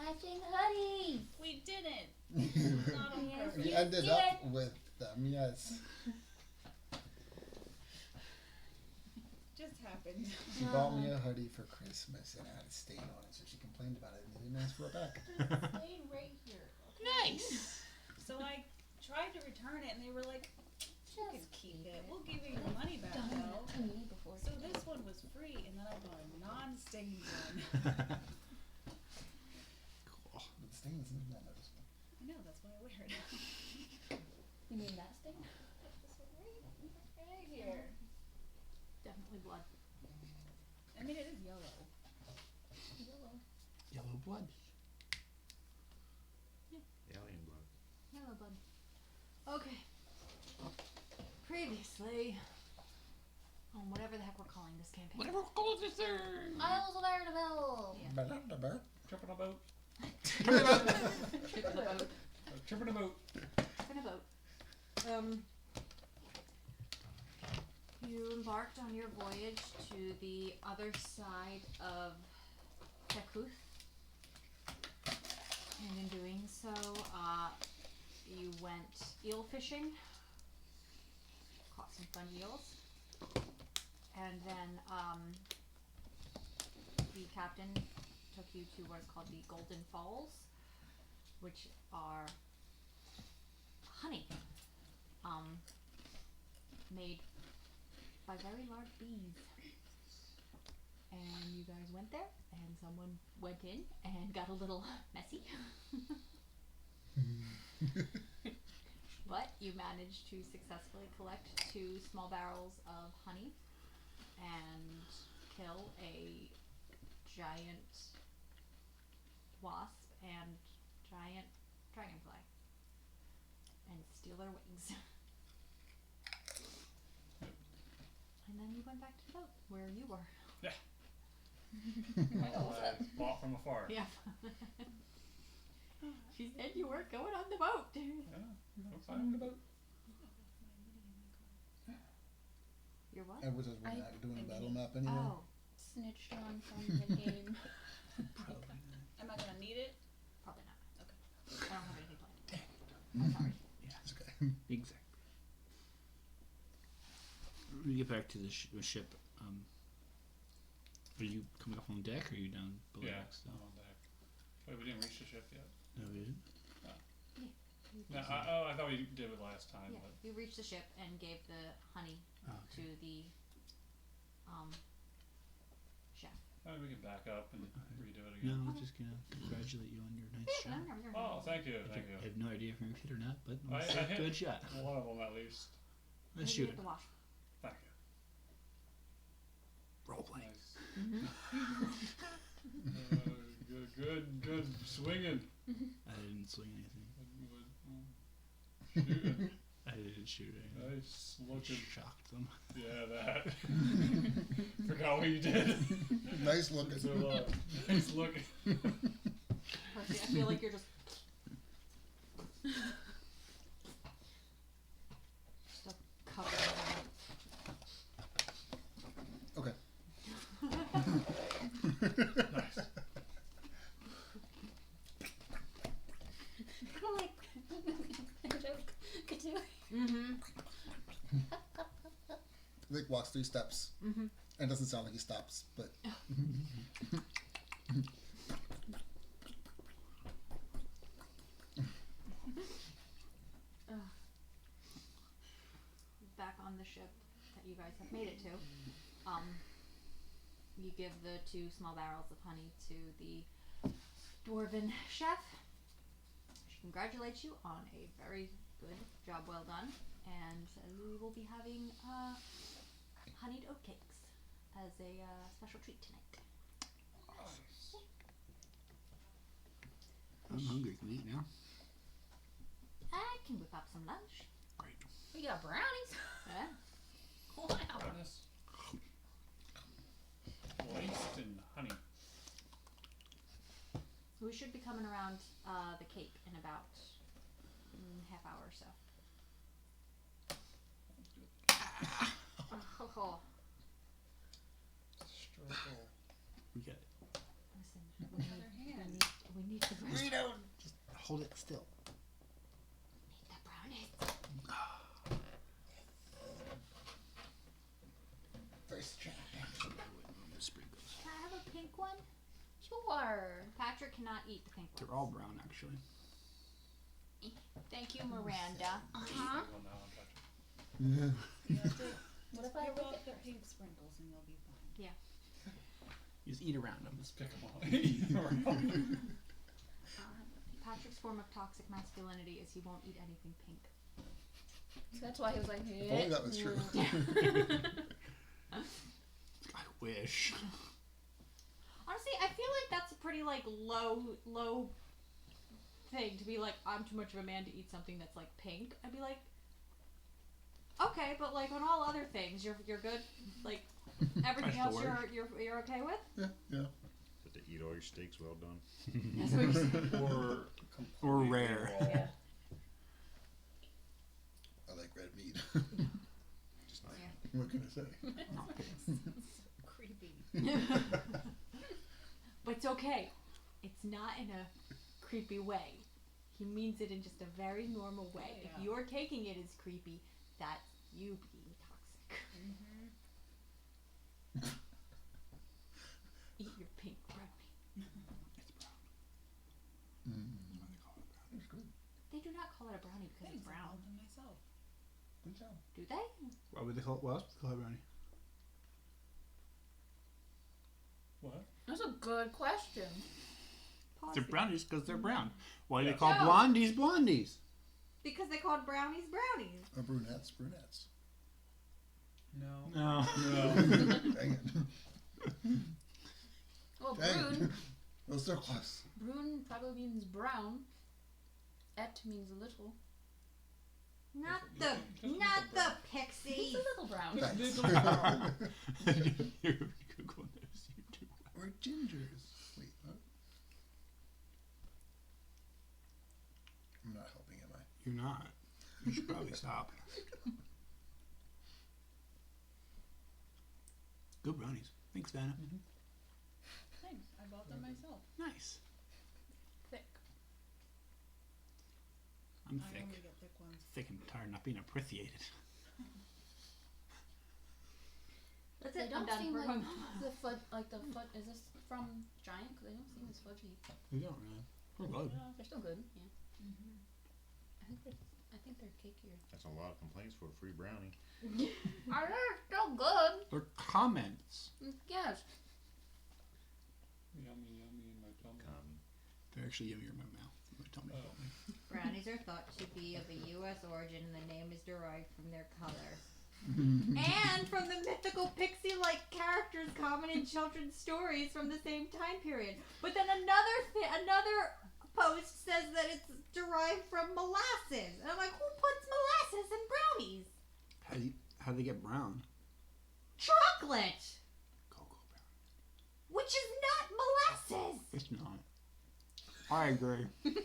matching hoodies. We didn't. Not on Yes, purpose. We ended up with them, yes. Just happened. She bought me a hoodie for Christmas and it had a stain on it, so she complained about it and they didn't ask for it back. Stay right here. Nice. So I tried to return it and they were like, you can keep it. We'll give you your money back Done though. that to me before. So this one was free and then I bought a non-stained one. Cool. But the stain isn't that noticeable. I know, that's why I wear it. You mean that stain? This one right here. Definitely blood. I mean, it is yellow. Yellow. Yellow blood. Alien blood. Yellow blood. Okay. Previously, on whatever the heck we're calling this campaign. Whatever calls this thing. Isles of Eirdevhail. Ba-da-da-ba. Tripping a boat. Tripping a boat. Tripping a boat. Tripping a boat. You embarked on your voyage to the other side of Tekuth. And in doing so, you went eel fishing, caught some fun eels, and then the captain took you to what's called the Golden Falls, which are honey, made by very large bees. And you guys went there, and someone went in and got a little messy. But you managed to successfully collect 2 small barrels of honey and kill a giant wasp and giant dragonfly and steal their wings. And then you went back to the boat where you were. Yeah. I bought from afar. Yeah. She said you weren't going on the boat. Yeah. I'm fine on the boat. You're what? Edward says we're not doing a battle map anymore. Oh, Snitched on from the game. Probably not. Am I gonna need it? probably not. Okay. I don't have anything planned. I'm sorry. Yeah. It's okay. Exactly. When we get back to the ship, are you coming up on deck or are you down below Yeah. deck still? I'm on deck. Wait, we didn't reach the ship yet. No, we didn't. No, I thought we did it last time, Yeah, but you reached the ship and gave the honey Oh, to okay. the chef. I mean, we can back up and redo it No, again. I'm just gonna congratulate you on your nice Yeah, shot. no, you're Oh, not. thank you, I thank you. have no idea if you're gonna hit or not, but I it's a hit good shot. one of them at least. Let's You shoot hit it. the wash. Thank you. Role play. Nice. Mm-hmm. Good swinging. I didn't swing anything. Shooting. I didn't shoot anything. Nice I looking. shocked them. Yeah, that. Forgot what you did. Nice looking. So, nice looking. I feel like you're just a cover. Okay. Nice. Like, Mm-hmm. Vic walks 3 steps. Mhm. And it doesn't sound like he stops, but back on the ship that you guys have made it to, you give the 2 small barrels of honey to the dwarven chef. She congratulates you on a very good job, well done, and we will be having honeyed oatcakes as a special treat tonight. I'm hungry. Can we eat now? I can whip up some lunch. Great. We got brownies. Yeah. Wow. Goodness. Laced in honey. We should be coming around the Cape in about half hour or so. Oh, Struggle. We got it. listen, Other hand. we need to go hold it still. Eat the brownies. First try. Sprinkles. Can I have a pink one? Sure. Patrick cannot eat the pink They're ones. all brown, actually. Thank you, Miranda. Uh-huh. Well, now I'm touching. Yeah. You have to What if I give look off at the pink sprinkles and you'll be fine. You just eat around them. Just pick them all. Patrick's form of toxic masculinity is he won't eat anything pink. So that's why he was like, If only that was true. I wish. Honestly, I feel like that's a pretty like low thing to be like, I'm too much of a man to eat something that's like pink. I'd be like, okay, but like on all other things, you're good. Like everything else, you're okay with. Yeah. But to eat all your steaks well done. That's what you're saying. Or rare. yeah. I like red meat. Just not. Yeah. What can I say? Not pink. Creepy. But it's okay. It's not in a creepy way. He means it in just a very normal way. Yeah. If you're taking it as creepy, that's you being toxic. Eat your pink brownie. It's brown. Mm. That's why they call it brown. That's good. They do not call it a brownie because Thanks, it's I brown. called them myself. Good job. Do they? Why would they call it? What else would they call it brownie? What? That's a good question. Pause They're it. brownies because they're brown. Why do Yeah. they call No. blondies blondies? Because they called brownies brownies. Or brunettes. Brunettes. No. No. No. Dang it. Well, Dang brune. it. Well, so close. Brune probably means brown. Et means a little. Not Just the make not it the It's pixie. a little brown. Thanks. Google knows you too. Or gingers. Wait, what? I'm not helping, am I? You're not. You should probably stop. Good brownies. Thanks, Vanna. Thanks, I bought them myself. Nice. Thick. I'm I thick. only get thick ones. Thick and tired of not being appreciated. That's They it. I'm don't done. seem We're like going. the foot, like the foot. Is this from Giant? Because they don't seem as fudgy. You don't really. We're good. Yeah. They're still good. Yeah. I think they're cakeier. That's a lot of complaints for a free brownie. Are they still good? They're comments. Yes. Yummy, yummy in my tummy. Come. They're actually yummier in my mouth. My tummy Oh. told me. Brownies are thought to be of a U.S. origin, and the name is derived from their color. And from the mythical pixie-like characters common in children's stories from the same time period. But then another post says that it's derived from molasses. And I'm like, who puts molasses in brownies? How do they get brown? Chocolate! Cocoa brown. Which is not molasses! It's not. I agree. Thank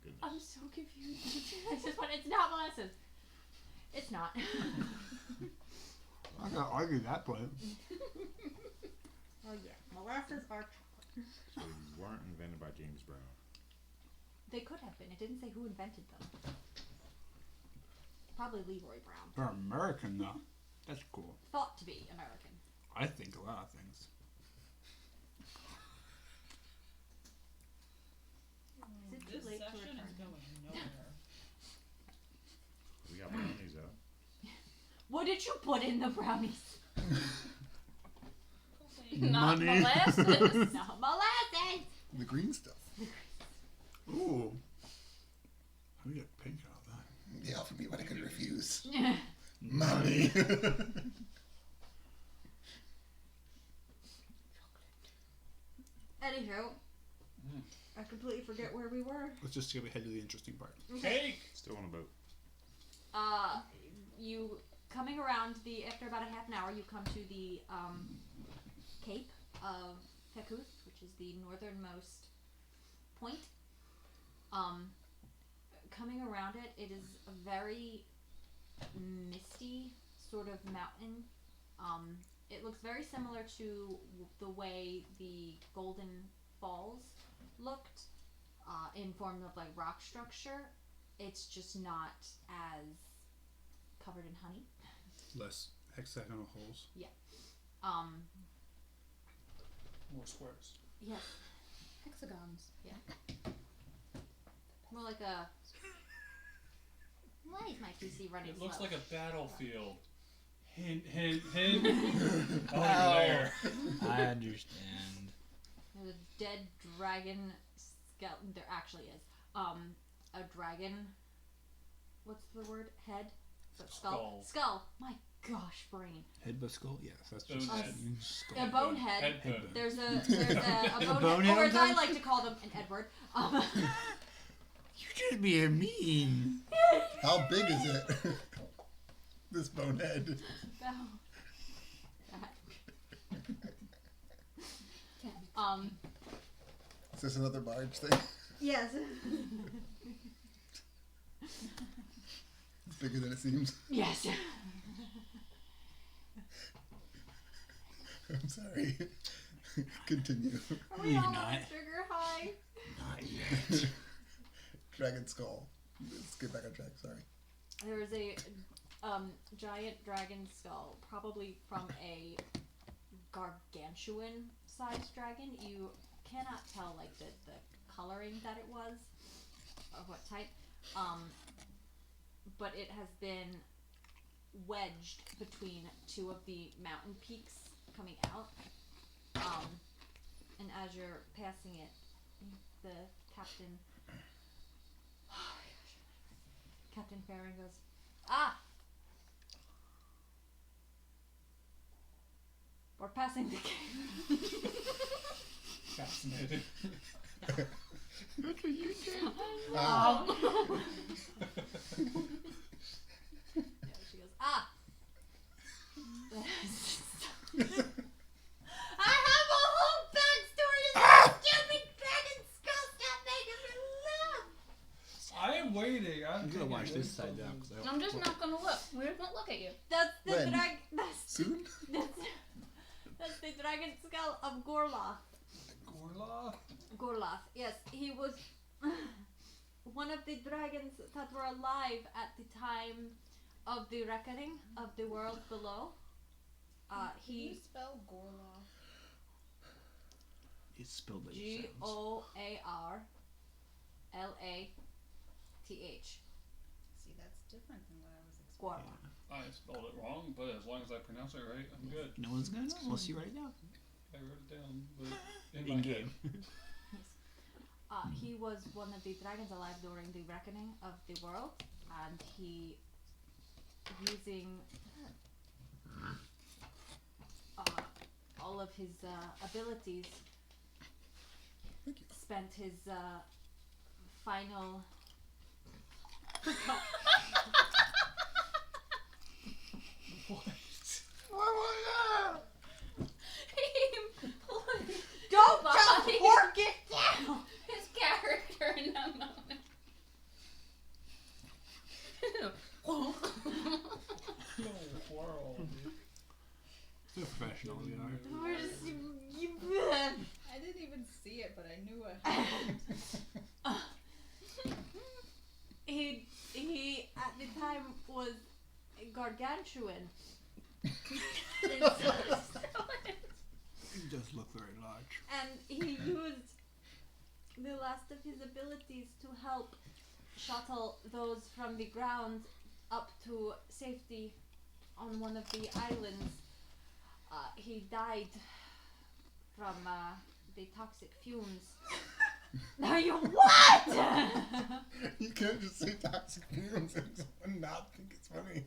goodness. I'm so confused. It's not molasses. It's not. I gotta argue that point. Oh yeah, molasses are chocolate. So these weren't invented by James Brown. They could have been. It didn't say who invented them. Probably Leroy Brown. They're American though. That's cool. Thought to be American. I think a lot of things. Is it too This late to session return? is going nowhere. We got brownies out. What did you put in the brownies? Not Money. molasses. No, molasses! The green stuff. Ooh. How do you get pink out of that? They offered me what I could refuse. Money. Anywho, I completely forget where we were. Let's just skip ahead to the interesting part. Cake! Still on a boat. You coming around after about a half an hour, you come to the Cape of Pekuth, which is the northernmost point. Coming around it, it is a very misty sort of mountain. It looks very similar to the way the Golden Falls looked in form of like rock structure. It's just not as covered in honey. Less hexagonal holes. More squares. Yes, Hexagons. more like a. Why is my PC running It looks slow? like a battlefield. Hint, hint, hint. Oh, you're there. I understand. There's a dead dragon skeleton. There actually is. A dragon. What's the word? Head? Skull. Skull. My gosh, brain. Head but skull? Yes, that's just Bonehead. A bonehead. Head. There's a bonehead, bonehead or as I on like to call them, an Edward. You're just being mean. How big is it? This bonehead. Is this another barge thing? Yes. It's bigger than it seems. Yes. I'm sorry. Continue. Are we You're all not. on sugar high? Not yet. Dragon skull. Let's get back on track. Sorry. There is a giant dragon skull, probably from a gargantuan sized dragon. You cannot tell like the coloring that it was or what type. But it has been wedged between two of the mountain peaks coming out. And as you're passing it, the captain Captain Farron goes, "Ah! We're passing the cave." Fascinating. What are you doing? Ah. Yeah, she goes, "Ah! I have a whole backstory to this stupid dragon skull. Stop making me laugh!" I am waiting. I'm gonna watch this side down. I'm just not gonna look. We're just gonna look at you. That's the When? That's Soon? that's the dragon skull of Gorloth. Gorla? Gorloth, yes, he was one of the dragons that were alive at the time of the reckoning of the world below. Can you He spell Gorloth? It's spelled like it sounds. Gorlath. See, that's different than what I was expecting. Gorloth. I spelled it wrong, but as long as I pronounce it right, I'm good. No one's gonna know unless you write it down. I wrote it down, but in In my game. He was one of the dragons alive during the reckoning of the world, and he, using all of his abilities, Thank you. spent his final. Don't just Bye. work it down! His character in that moment. They're professional, you know. We're just, I didn't even see it, but I knew it. he at the time was gargantuan. He does look very large. And he used the last of his abilities to help shuttle those from the ground up to safety on one of the islands. He died from the toxic fumes. Now you what? You can't just say toxic fumes and someone not think it's funny.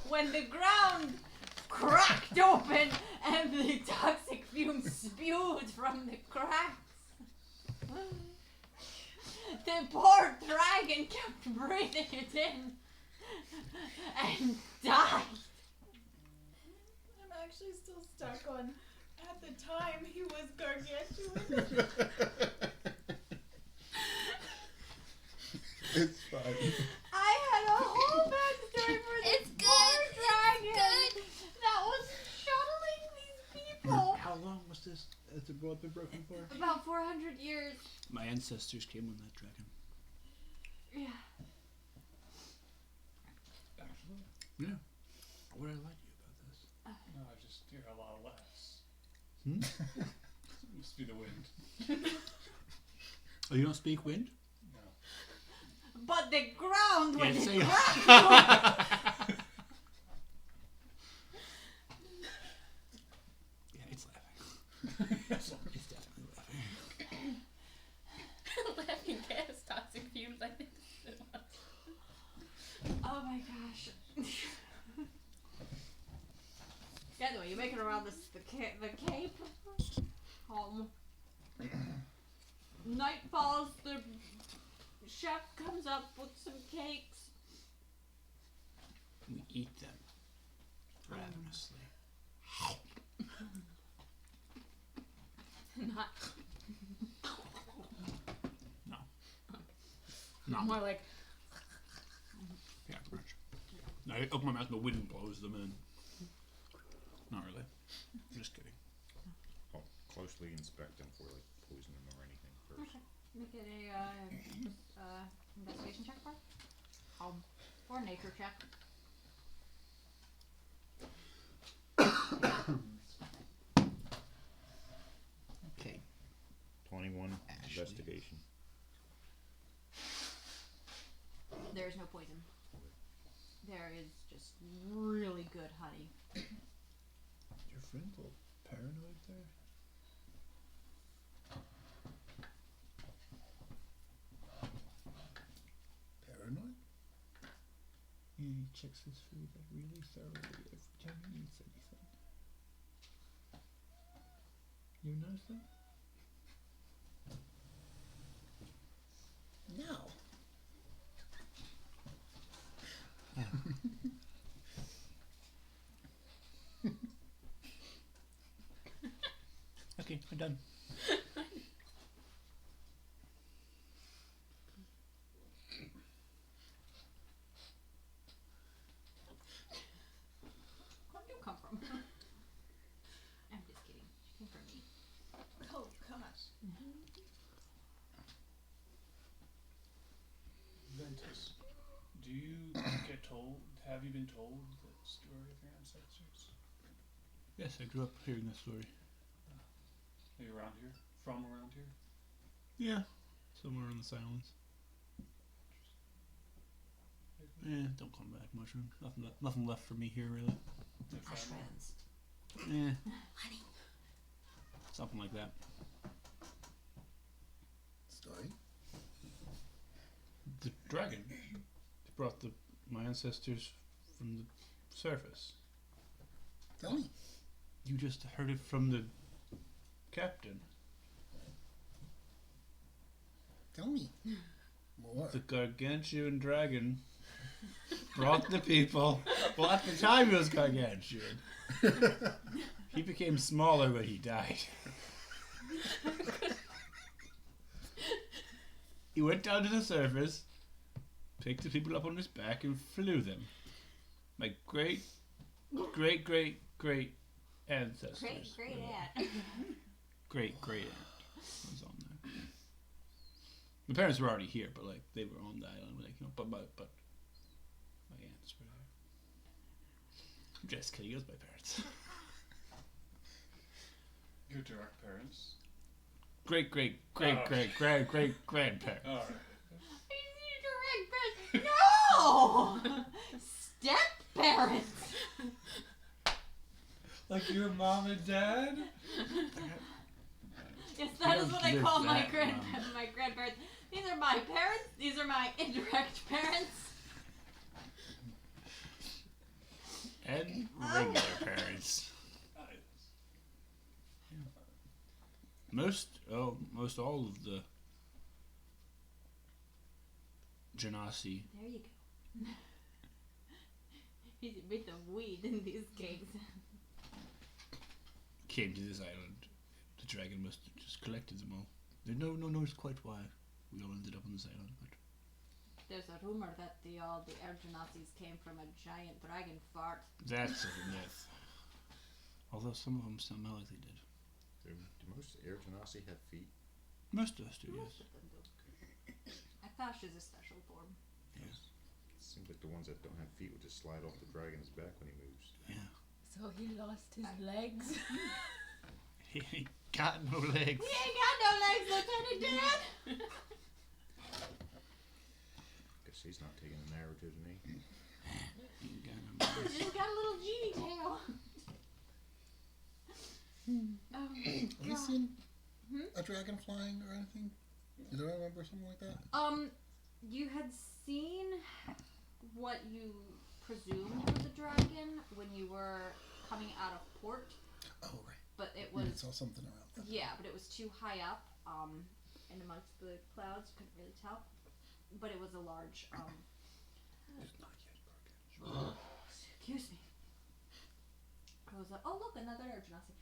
When the ground cracked open and the toxic fumes spewed from the cracks, the poor dragon kept breathing it in and died. I'm actually still stuck on. At the time, he was gargantuan. It's fine. I had a whole backstory for this It's poor good. dragon It's good. that was shuttling these people How long was this? Has the world been broken for? About 400 years. My ancestors came on that dragon. Yeah. Actually, Yeah. What did I lie to you about this? no, I just hear a lot less. Hmm? It must be the wind. Oh, you don't speak wind? No. But the ground when Yes, it I- Yeah, it's laughing. It's definitely laughing. Laughing gas, toxic fumes, I think. Oh my gosh. Anyway, you make it around the cape. Night falls, the chef comes up with some cakes. We eat them ravenously. Not No. More like, Yeah, pretty much. No, I open my mouth and the wind blows them in. Not really. Just kidding. I'll closely inspect them for like poisoning or anything first. make it a investigation check for. Or nature check. Okay. 21 Ashley. investigation. There is no poison. There is just really good honey. Your friend's a little paranoid there. Paranoid? Yeah, he checks his food like really thoroughly every time he eats anything. You notice that? No. Okay, I'm done. Where'd you come from? I'm just kidding. She came from me. Oh gosh. Ventus, do you get told? Have you been told the story of your ancestors? Yes, I grew up hearing that story. Are you around here? From around here? Yeah, somewhere in the silence. Don't come back much. Nothing left for me here, really. Your family? Yeah. Something like that. Story? The dragon brought my ancestors from the surface. Tell me. You just heard it from the captain. Tell me. More. The gargantuan dragon brought the people. Well, at the time he was gargantuan. He became smaller when he died. He went down to the surface, picked the people up on his back, and flew them. My great ancestors. Great aunt. Great aunt was on there. My parents were already here, but like they were on the island. Like, you know, but my aunts were there. I'm just kidding. It was my parents. Your direct parents? Great grandparents. Alright. No! Step parents! Like your mom and dad? Yes, that is what I call my Live that, my grandparents. These are my parents. These are my indirect parents. And regular parents. Most all of the Genasi There you go. He's a bit of weed in these cakes. came to this island. The dragon must have just collected them all. There's no knows quite why we all ended up on this island, but There's a rumor that the Eirdevhails came from a giant dragon fart. that's a myth. Although some of them smell like they did. Do most air genasi have feet? Most of us do, Most yes. of them do. Akash is a special form. Yes. Seems like the ones that don't have feet would just slide off the dragon's back when he moves. Yeah. So he lost his legs. He ain't got no legs. He ain't got no legs, Lieutenant Dan! Guess he's not taking an arrow to the knee. Ain't got no legs. He's got a little genie tail. Oh, Have you God. seen Hmm? a dragon flying or anything? You don't remember something like that? You had seen what you presumed was a dragon when you were coming out of port, Oh, right. but it We was saw something around that. yeah, but it was too high up, and amongst the clouds, couldn't really tell. But it was a large, It's not yet gargantuan. excuse me. It was oh look, another air genasi.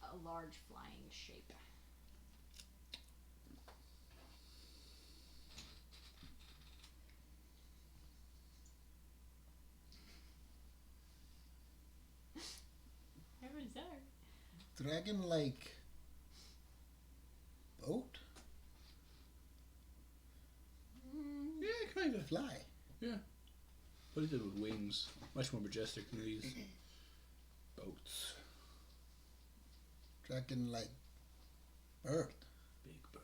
A large flying shape. Very bizarre. Dragon-like boat? Yeah, kind of. Fly. What is it with wings? Much more majestic than these boats. Dragon-like bird. Big bird.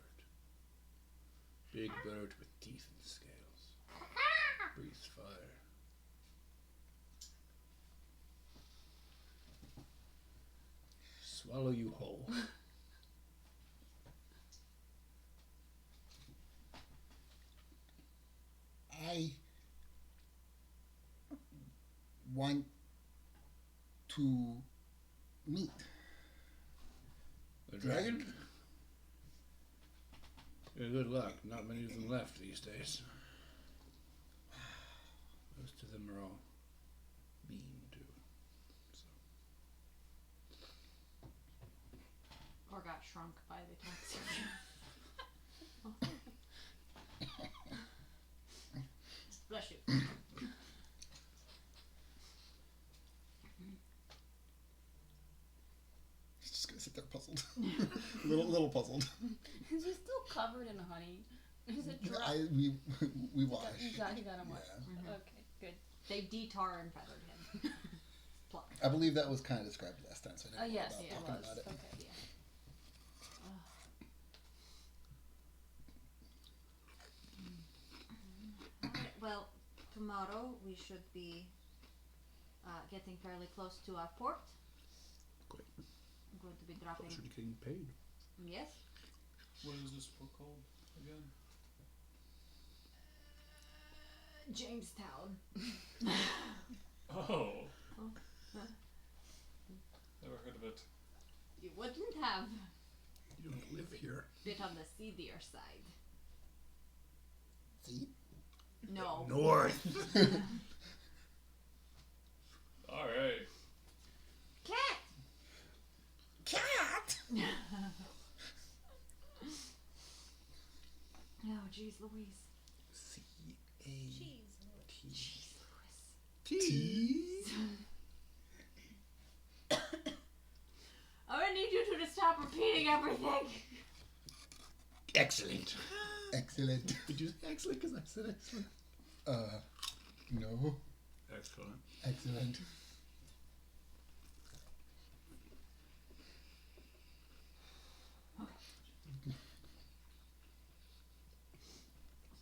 Big bird with teeth and scales. Breathes fire. Swallow you whole. I want to meet. A dragon? Yeah, good luck. Not many of them left these days. Most of them are all mean too. So. Or got shrunk by the toxic. Bless you. He's just gonna sit there puzzled. little puzzled. Is he still covered in honey? Is it dry? We wash. He got him washed. Yeah. Okay, good. They detar and feathered him. Pluck. I believe that was kind of described last time, so I Oh didn't yes, worry it about was. talking about it. Okay. Alright, well, tomorrow we should be getting fairly close to our port. Great. I'm going to be dropping. Closer to getting paid. Yes. What is this book called again? Jamestown. Oh. Oh. Never heard of it. You wouldn't have. You don't live here. Bit on the seedier side. See? No. North. Alright. Cat. Cat! Oh, jeez, Louise. Jeez. T. I'm gonna need you two to stop repeating everything. Excellent. Excellent. Did you say excellent? Because I said excellent. No. Excellent. Excellent.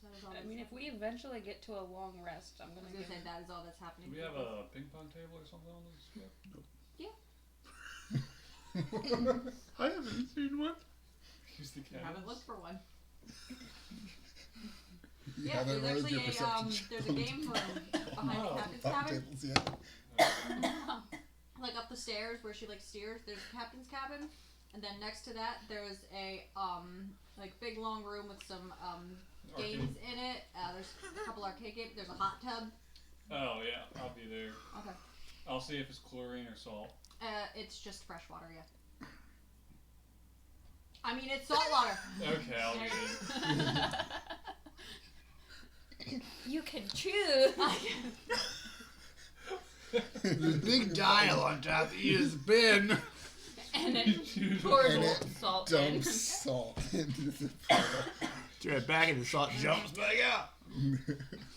So that is all I that's mean, if we eventually get to a long rest, I'm I gonna was gonna give say that is all that's happening. Do we have a ping pong table or something on this ship? I haven't seen one. Use the You cat. haven't looked for one. You Yeah, haven't there's rolled actually your perception there's a check. game room behind the captain's Top cabin. tables, yeah. Like up the stairs where she like steers, there's a captain's cabin, and then next to that there's a like big long room with some Arcade. games in it. There's a couple arcade games. There's a hot tub. Oh yeah, I'll be there. Okay. I'll see if it's chlorine or salt. It's just fresh water, yeah. I mean, it's salt water. Okay, I'll get it. You can choose. There's a big dial on top of his bin. And it pours And it salt in. dumps salt into the puddle. Throw it back and the salt jumps back out.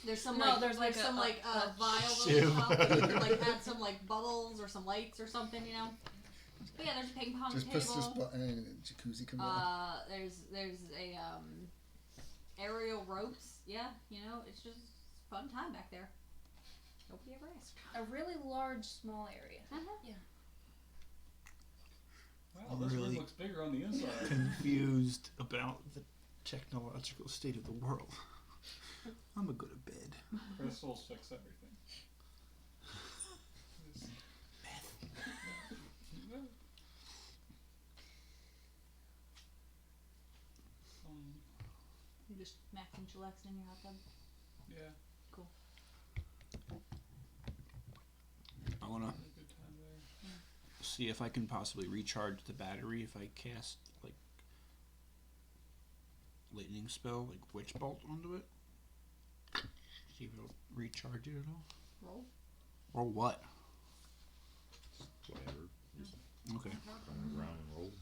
There's some No, like there's like some a vials sieve. on top that you can like add some like bubbles or some lights or something, you know. But yeah, there's a ping pong Just push this table. button and a jacuzzi comes on. There's a aerial ropes. Yeah, you know, it's just fun time back there. Nobody ever asked. A really large, small area. Wow, this room Really? looks bigger on the inside. Confused about the technological state of the world. I'm gonna go to bed. Crystals fix everything. You just max and chillaxing in your hot tub. Yeah, I wanna had a good time there. see if I can possibly recharge the battery if I cast like lightning spell, like witch bolt onto it. See if it'll recharge it at all. Roll. Or what? Whatever. Just Okay. turn around and roll.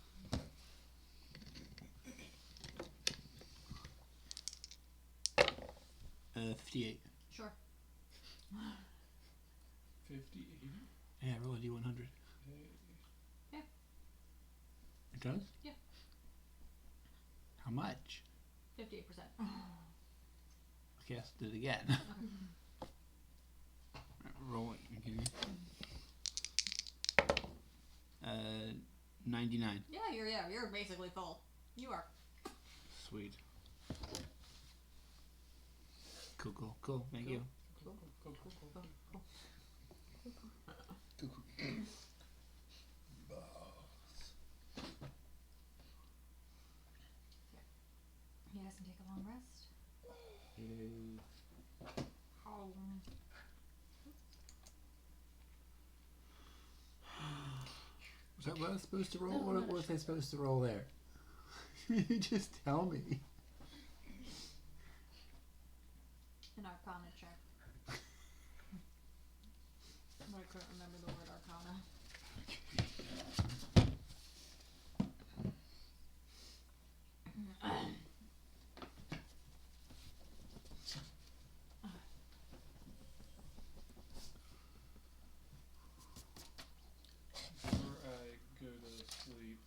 58. Sure. 50, 80. Yeah, roll a D100. Yeah. It does? Yeah. How much? 58%. Okay, let's do it again. Roll it again. 99. Yeah, you're basically full. You are. Sweet. Cool. Thank you. Cool. He doesn't take a long rest. Yay. Was that what I was supposed to roll? No, What not was I supposed to roll there? You just tell me. An arcana check. But I couldn't remember the word arcana. Before I go to sleep,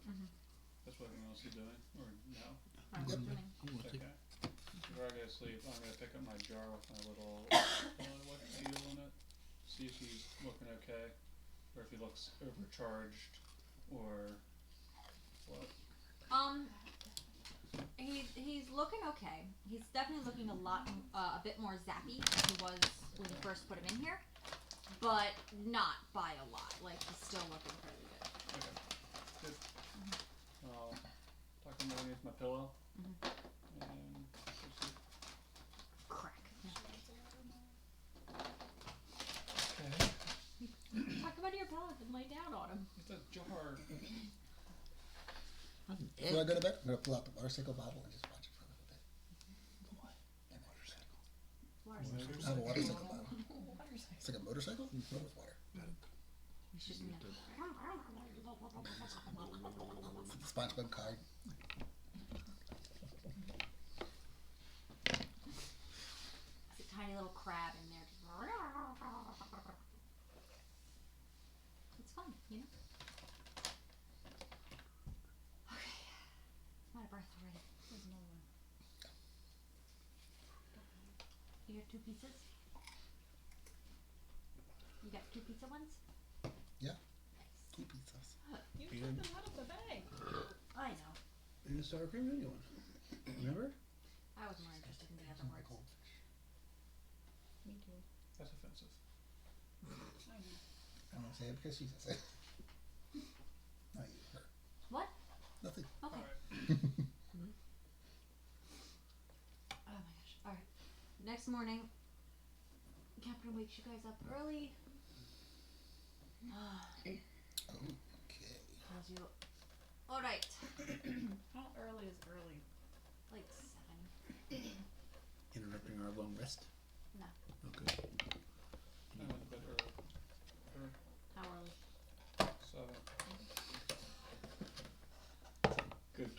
that's what everyone else is doing, or no? I'm Yep. doing. I'm gonna take Okay. Before I go to sleep, I'm gonna pick up my jar with my little what seal in it. See if he's looking okay, or if he looks overcharged, or what. He's looking okay. He's definitely looking a bit more zappy than he was when you first put him in here, but not by a lot. Like he's still looking pretty good. Okay. Good. I'll tuck him underneath my pillow. And go to sleep. Crack. Okay. Talk about your pillow and lay down on him. It's a jar. Before I go to bed, I'm gonna pull out the motorcycle bottle and just watch it for a little bit. What? And motorcycle. Water's I have a watercycle bottle. It's like a motorcycle, but with water. It's just It's the SpongeBob card. It's a tiny little crab in there. It's fun, you know? Okay. I'm out of breath already. There's no one. You got 2 pizzas? You got 2 pizza ones? Yeah. Nice. 2 pizzas. You took them out of the bag. I know. And the sour cream onion one. Remember? I was more interested in the other My words. goldfish. Me too. That's offensive. I know. I'm gonna say it because she says it. Not you, her. What? Nothing. Okay. Alright. Oh my gosh. Alright. Next morning, Captain wakes you guys up early. Okay. Tells you, alright, How early is early? like 7. Interrupting our long rest? No. Okay. I went to bed early.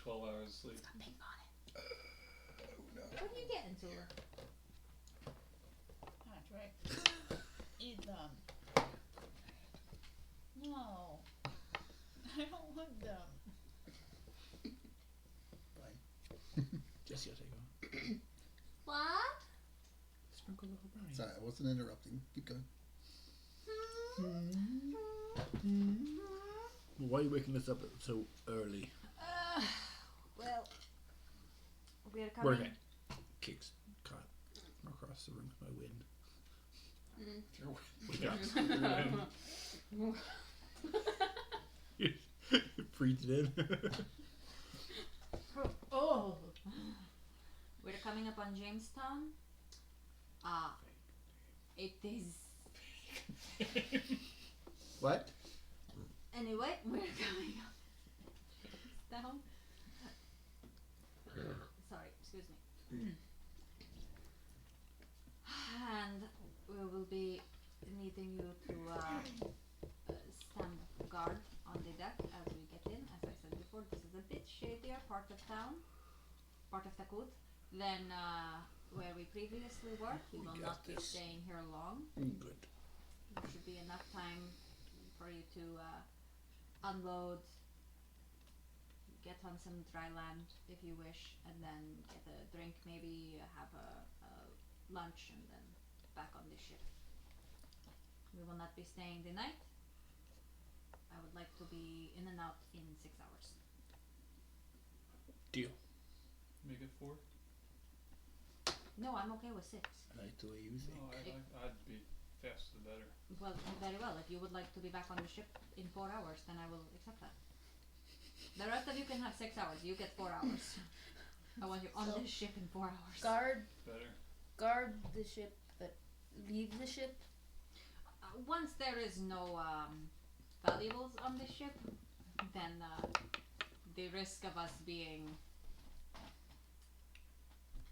12 hours of sleep. Pink on it. What are you getting to her? Patrick, eat them. No. I don't want them. Jesse, I'll take one. What? Sprinkle the whole brownie. Sorry, I wasn't interrupting. Keep going. Why are you waking us up so early? Well, we are We're coming. okay. Kicks caught from across the room by wind. Breathe it in. Oh. We're coming up on Jamestown. It is. What? Anyway, we're coming up down. Sorry, excuse me. And we will be needing you to stand guard on the deck as we get in. As I said before, this is a bit shadier part of town, part of Takut, than where we previously worked. We will got not be this. staying here long. Good. There should be enough time for you to unload, get on some dry land if you wish, and then get a drink, maybe have a lunch, and then back on the ship. We will not be staying the night. I would like to be in and out in 6 hours. Deal. Make it 4? No, I'm okay with 6. I like the way you think. No, I'd be faster the better. Well, very well. If you would like to be back on the ship in 4 hours, then I will accept that. The rest of you can have 6 hours. You get 4 hours. I want you on So- this ship in 4 hours. Better. Guard the ship, but leave the ship. Once there is no valuables on the ship, then the risk of us being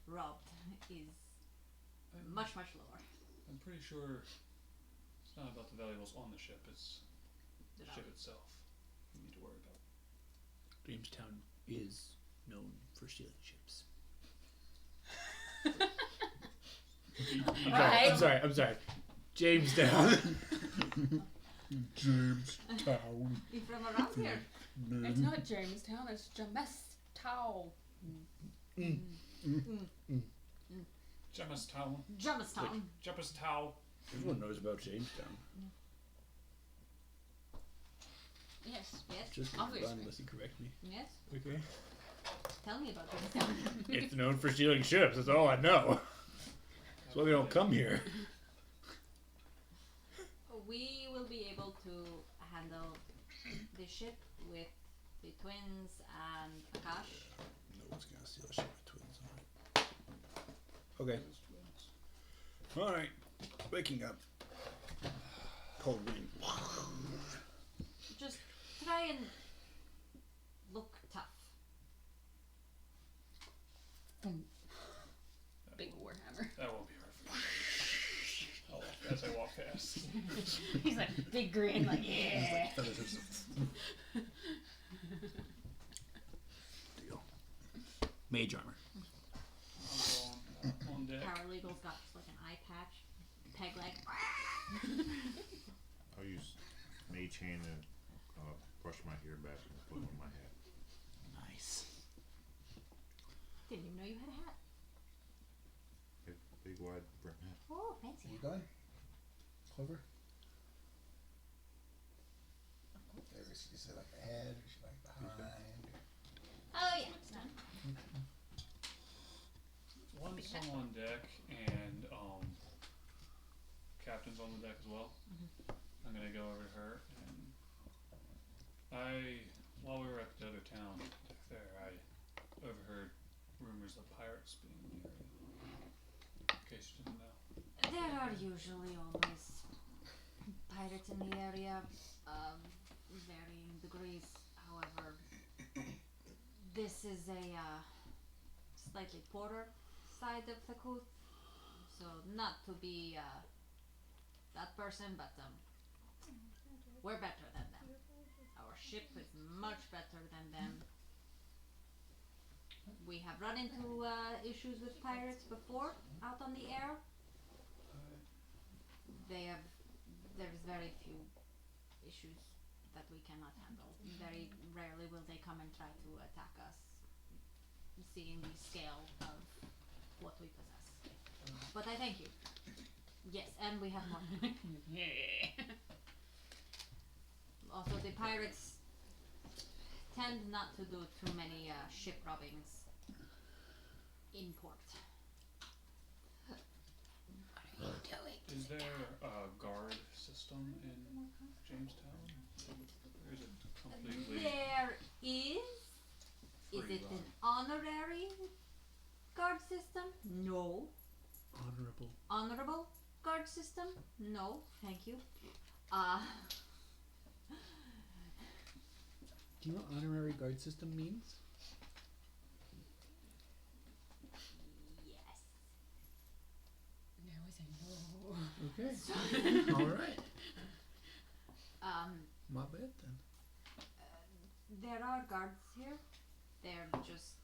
robbed is much, much lower. I'm pretty sure it's not about the valuables on the ship, it's the The ship value. itself you need to worry about. Jamestown is known for stealing ships. Right. I'm sorry. Jamestown. Jamestown. You from around here? It's not Jamestown, it's Jamestown. Jamestown. Jamestown. Jamestown. Everyone knows about Jamestown. Yes. Yes. Just Obviously. unless you correct me. Yes. Okay. Tell me about Jamestown. It's known for stealing ships. That's all I know. That's why we don't come here. We will be able to handle the ship with the twins and Akash. No one's gonna steal a ship with twins. Okay. Alright. Waking up. Cold wind. Just try and look tough. Big warhammer. That won't be hard for me. I'll walk as I walk past. He's like big grin, like yeah. Deal. Mage armor. I'm going on deck. Paralegal's got just like an eye patch, peg leg. I'll use mage hand and brush my hair back and put on my hat. Nice. Didn't even know you had a hat. Big wide brim hat. Oh, fancy. You going? Clover? Maybe she sit like ahead or she like behind. Oh yeah, it's done. Once I'm on deck and captain's on the deck as well, I'm gonna go over to her and while we were at the other town there, I overheard rumors of pirates being in the area. In case you didn't know. There are usually always pirates in the area of varying degrees. However, this is a slightly poorer side of the Kuth, so not to be that person, but we're better than them. Our ship is much better than them. we have run into issues with pirates before out on the air. There's very few issues that we cannot handle. Very rarely will they come and try to attack us, seeing the scale of what we possess. But I thank you. Yes, and we have more. Also, the pirates tend not to do too many ship robbings in port. Is there a guard system in Jamestown? Or is it completely There is. Is free it run? an honorary guard system? No. Honorable. Honorable guard system? No, thank you. Do you know what honorary guard system means? Yes. Now I say no. Okay. All right. My bad then. There are guards here. They're just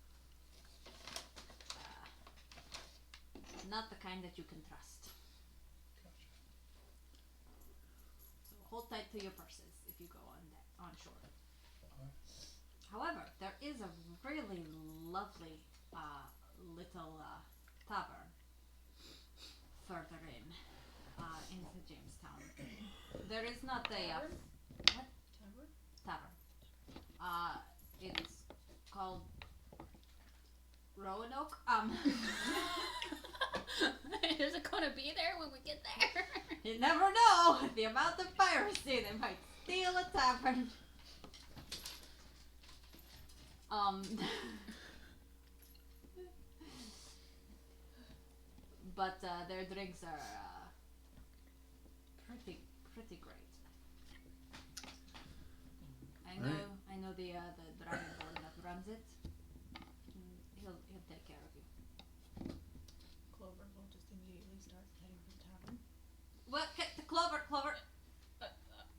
not the kind that you can trust. Gotcha. So hold tight to your purses if you go on shore. Alright. However, there is a really lovely little tavern further into Jamestown. There is not a what? Tavern. It's called Roanoke. Is it gonna be there when we get there? You never know. The amount of piracy, they might steal a tavern. But their drinks are pretty great. I know the dragonborn that runs it. He'll take care of you. Clover will just immediately start heading for the tavern. What? Clover.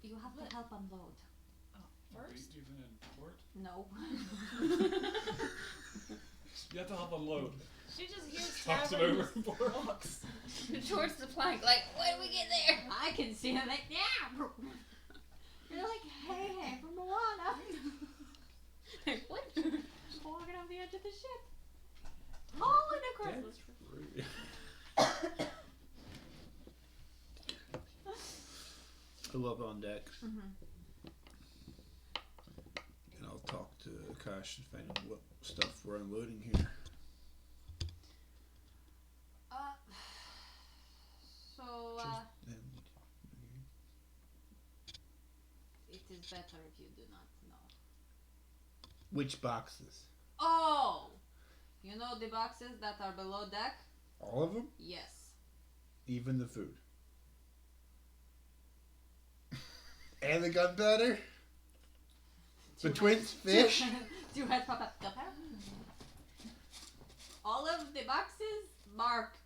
You have to help unload. First? Even in port? No. You have to help unload. She just hears Toss it tavern overboard. walks. Towards the plank, like, when do we get there? I can see him like, yeah. You're like, hey, from Moana. What? Walking off the edge of the ship. Hauling across the ship. I love on deck. Mm-hmm. And I'll talk to Akash and find out what stuff we're unloading here. Then it is better if you do not know. which boxes? Oh! You know the boxes that are below deck? All of them? Yes. Even the food. And the gunpowder? The twins fish? Two heads pop up. Gunpowder? All of the boxes marked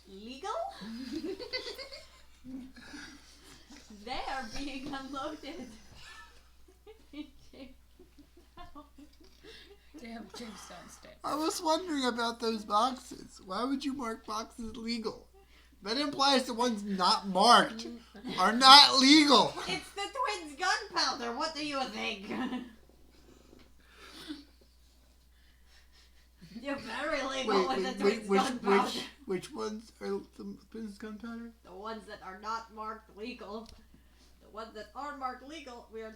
legal? They are being unloaded. Damn Jamestown stamp. I was wondering about those boxes. Why would you mark boxes legal? That implies the ones not marked are not legal. It's the twins' gunpowder. What do you think? You're very legal with the twins' gunpowder. Which ones are the twins' gunpowder? The ones that are not marked legal. The ones that are marked legal, we are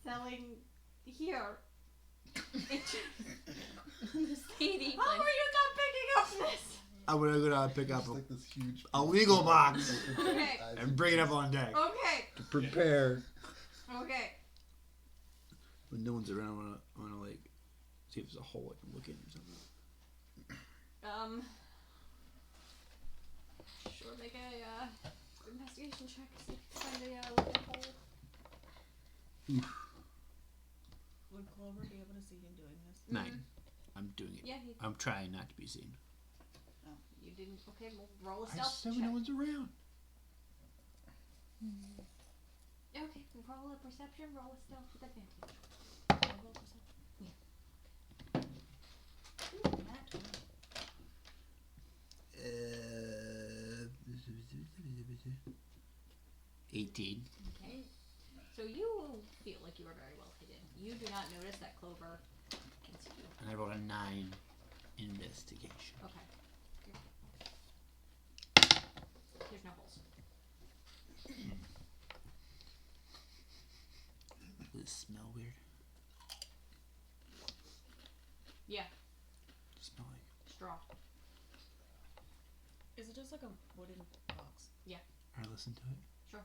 selling here. Sadie, How are you not picking up this? I'm gonna go down and pick up It's like this huge a legal box Okay. and bring it up on deck Okay. to prepare. Okay. When no one's around, I wanna like see if there's a hole I can look in or something. Sure, make a investigation check. See if you find a little hole. Would Clover be able to see him doing this? 9. I'm doing it. Yeah, I'm trying not to be seen. you didn't. Okay, well, roll a I stealth just said check. when no one's around. Okay, roll a perception, roll a stealth with advantage. Roll perception. 18. Okay. So you feel like you are very well hidden. You do not notice that Clover can see you. And I rolled a 9 investigation. Okay. There's no holes. Does it smell weird? Yeah. Does it smell like? Straw. Is it just like a wooden box? I listen to it. Sure.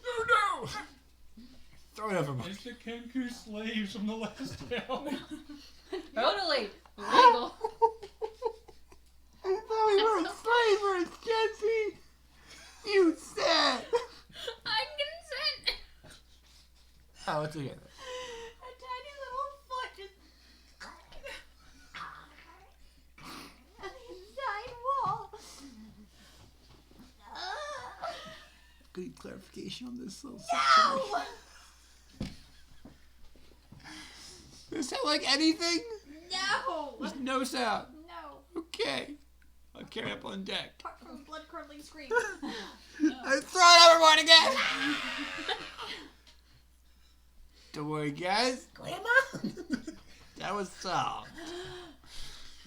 Oh no! Throw it over my. It's the Kenku slaves from the last town. Totally legal. I thought we were slavers, Jesse! You said! I consent. Oh, it's okay. A tiny little foot just on the inside wall. Good clarification on this little section. No! Does it sound like anything? No! There's no sound. No! Okay. I'll carry up on deck. Apart from a blood curdling scream. I throw it overboard again! Don't worry, guys. Grandma! That was soft.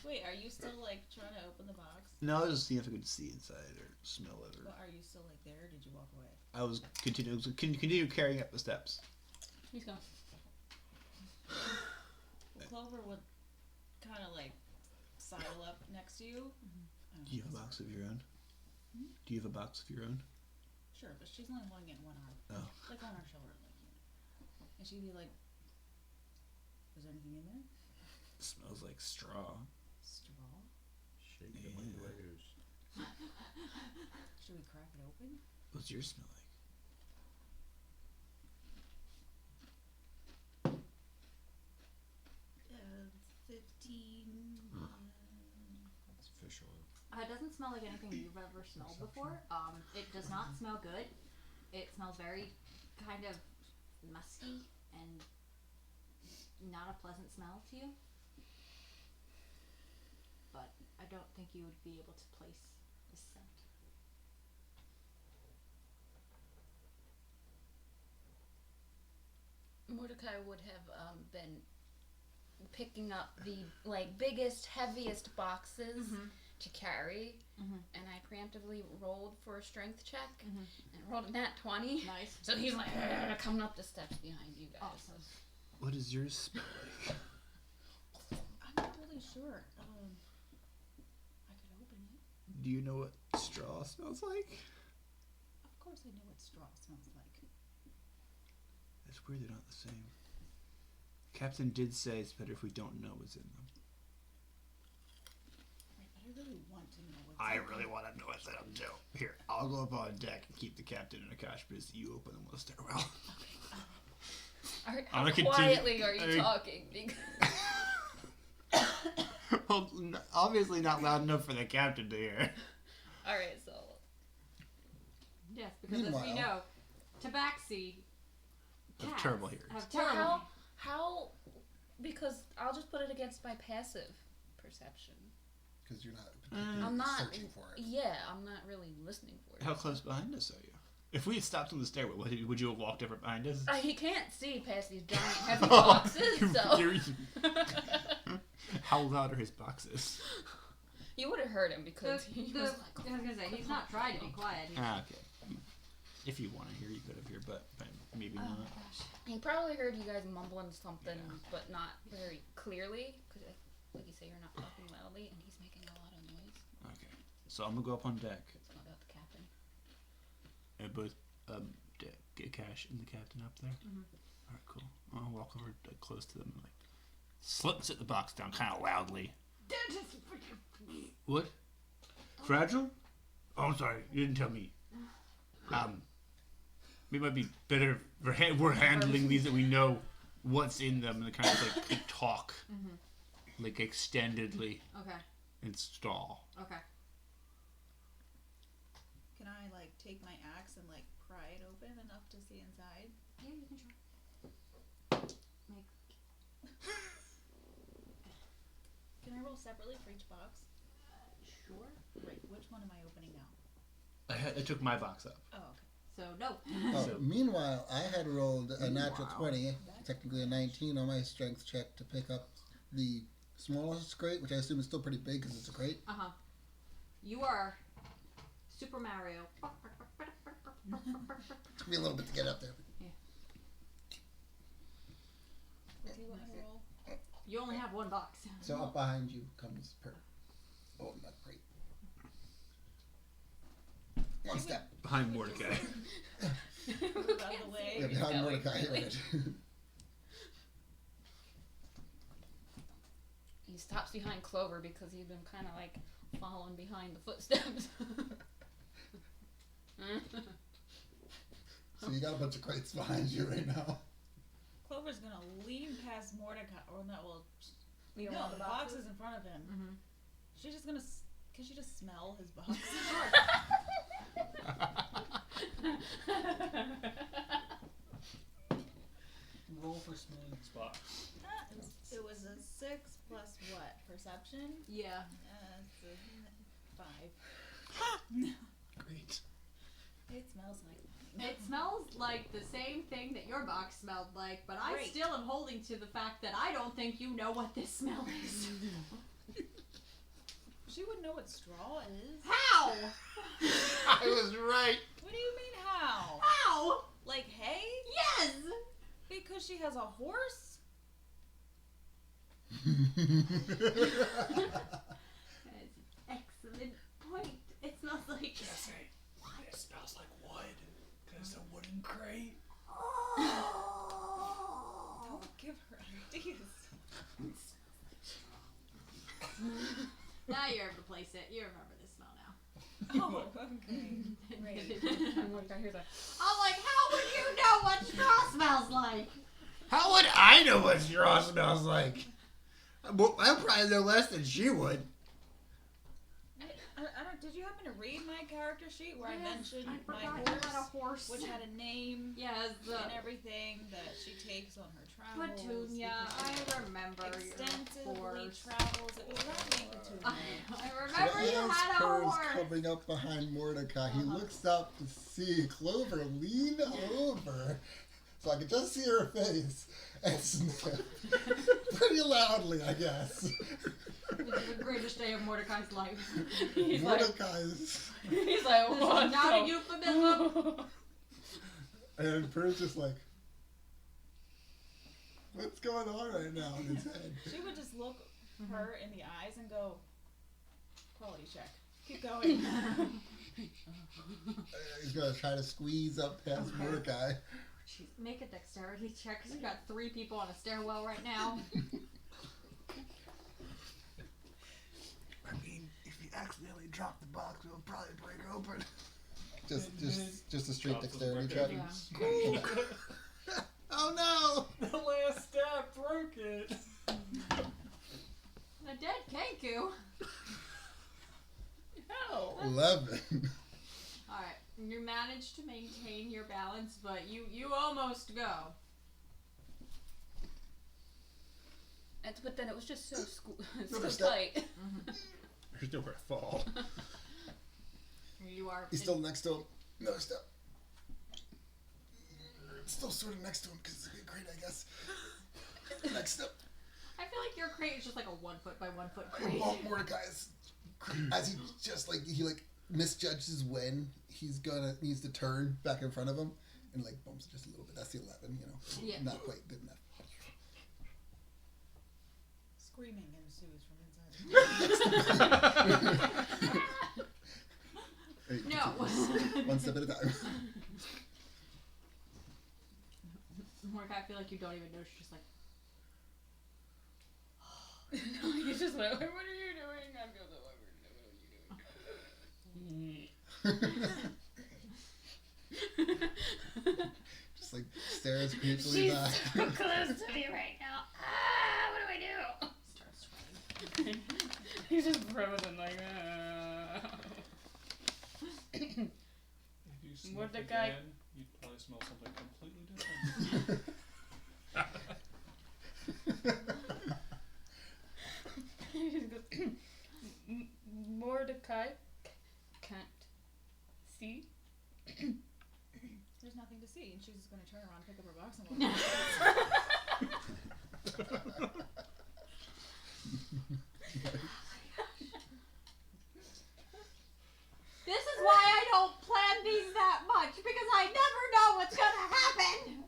Wait, are you still like trying to open the box? No, I was just seeing if I could see inside or smell it. Or... But are you still like there? Or did you walk away? I was continue carrying up the steps. He's gone. Well, Clover would kind of like sidle up next to you. Do you have a box of your own? Do you have a box of your own? Sure, but she's only holding it in one arm. Oh. Like on her shoulder, like, you know. And she'd be like, is there anything in there? It smells like straw. Straw? Shake it like Yeah. Legos. Should we crack it open? What's yours smell like? 15. It's fish oil. It doesn't smell like anything you've ever smelled before. It does not smell good. It smells very kind of musky and not a pleasant smell to you. But I don't think you would be able to place the scent. Mordecai would have been picking up the biggest, heaviest boxes to carry, and I preemptively rolled for a strength check and rolled a nat 20. Nice. So he's like coming up the steps behind you guys. Awesome. What does yours smell like? I'm not really sure. I could open it. Do you know what straw smells like? Of course I know what straw smells like. It's weird they're not the same. Captain did say it's better if we don't know what's in them. Right, but I really want to know what's I in really them. want to know what's in them too. Here, I'll go up on deck and keep the captain in a cash biz. You open them with a stairwell. How I'm gonna continue- quietly are you talking? Because Well, obviously not loud enough for the captain to hear. all right, so Yes, because as we Meanwhile- know, tabaxi Have cats terrible hearing. have Well, terrible how? Because I'll just put it against my passive perception. Because you're not I'm not searching for it. Yeah, I'm not really listening for it. How close behind us are you? If we had stopped on the stairwell, would you have walked ever behind us? He can't see past these giant heavy boxes, so How loud are his boxes? you would have heard him because he was like, I was gonna say he's not trying to be quiet. He's, Okay. If you want to hear, you could have heard, but maybe oh not. my gosh. he probably heard you guys mumbling something, but not very clearly. Because, like you say, you're not talking loudly, and he's making a lot of noise. Okay. So I'm gonna go up on deck. It's not about the captain. And both get Cash and the captain up there. All right, cool. I'll walk over close to them and sit the box down kind of loudly. What? Fragile? Oh, I'm sorry. You didn't tell me. It might be better if we're handling these that we know what's in them and kind of like talk, like extendedly Okay. and stall. Okay. Can I like take my axe and like pry it open enough to see inside? Yeah, you can try. Can I roll separately for each box? sure? Wait, which one am I opening now? I took my box up. Oh, okay. So no. Oh, So- meanwhile, I had rolled a natural Wow. 20, technically a 19 on my strength check to pick up the smallest crate, which I assume is still pretty big because it's a crate. You are Super Mario. Took me a little bit to get up there. What do you want me to roll? You only have one box. So up behind you comes Per. Oh, not great. One step. Behind Mordecai. Move out of the way. Yeah, behind Mordecai. Here it is. He stops behind Clover because he's been kind of like following behind the footsteps. So you got a bunch of crates behind you right now. Clover's gonna lean past Mordecai, or no, well, You don't no, want the the box boxes? is in front of him. Mhm. She's just gonna, can she just smell his box? Roll for smooth spot. It was a 6 plus what? Perception? Yeah. It's a 5. Great. It smells like It smells like the same thing that your box smelled like, but I Great. still am holding to the fact that I don't think you know what this smell is. She would know what straw is. How? I was right. What do you mean how? How? Like hay? Yes! Because she has a horse? That's an excellent point. It smells like... It smells like wood. Cause it's a wooden crate. Don't give her ideas. Now you're able to place it. You remember this smell now. Oh, okay. Great. Here's a I'm like, how would you know what straw smells like? How would I know what straw smells like? Well, I probably know less than she would. I don't, did you happen to read my character sheet where I mentioned I my forgot you had a horse, horse. which had a name Yes, and everything that she takes on her travels? Petunia. because I remember your extensively horse. travels. It was not named Petunia. I remember you As had a Purr's horse. coming up behind Mordecai, he looks up to see Clover lean over, so I can just see her face and sniff pretty loudly, I guess. This is the greatest day of Mordecai's life. He's like, Mordecai's, he's like, This what? is not a euphemism. and Purr's just like, what's going on right now in his head? She would just look her in the eyes and go, quality check. Keep going. He's gonna try to squeeze up past Mordecai. Jeez, make a dexterity check because we got 3 people on a stairwell right now. I mean, if you accidentally drop the box, it'll probably break open. Just a straight Drop the dexterity brick check. Yeah. Oh no! The last step broke it. A dead Kenku. No. 11. Alright, you managed to maintain your balance, but you almost go. But then it was just so Another so step. tight. You're still gonna fall. You are. He's still next to him. Another step. Still sort of next to him because it's a big crate, I guess. Next step. I feel like your crate is just like a 1 foot by 1 foot I crate. bump Mordecai's as he just he misjudges when he's needs to turn back in front of him and bumps it just a little bit. That's the 11, Yeah. Not quite good enough. Screaming ensues from inside. Hey, No. One step at a time. Mordecai, I feel like you don't even know. She's just like, No, he's just like, what are you doing? I'm just like, what are you doing? Just stares creepily She's back. so close to me right now. Ah, what do I do? starts sweating. He's just frozen like, If you sniff What the again, guy- you'd probably smell something completely different. He just goes, Mordecai can't see. There's nothing to see, and she's just gonna turn around, pick up her box, and walk. This is why I don't plan these that much, because I never know what's gonna happen.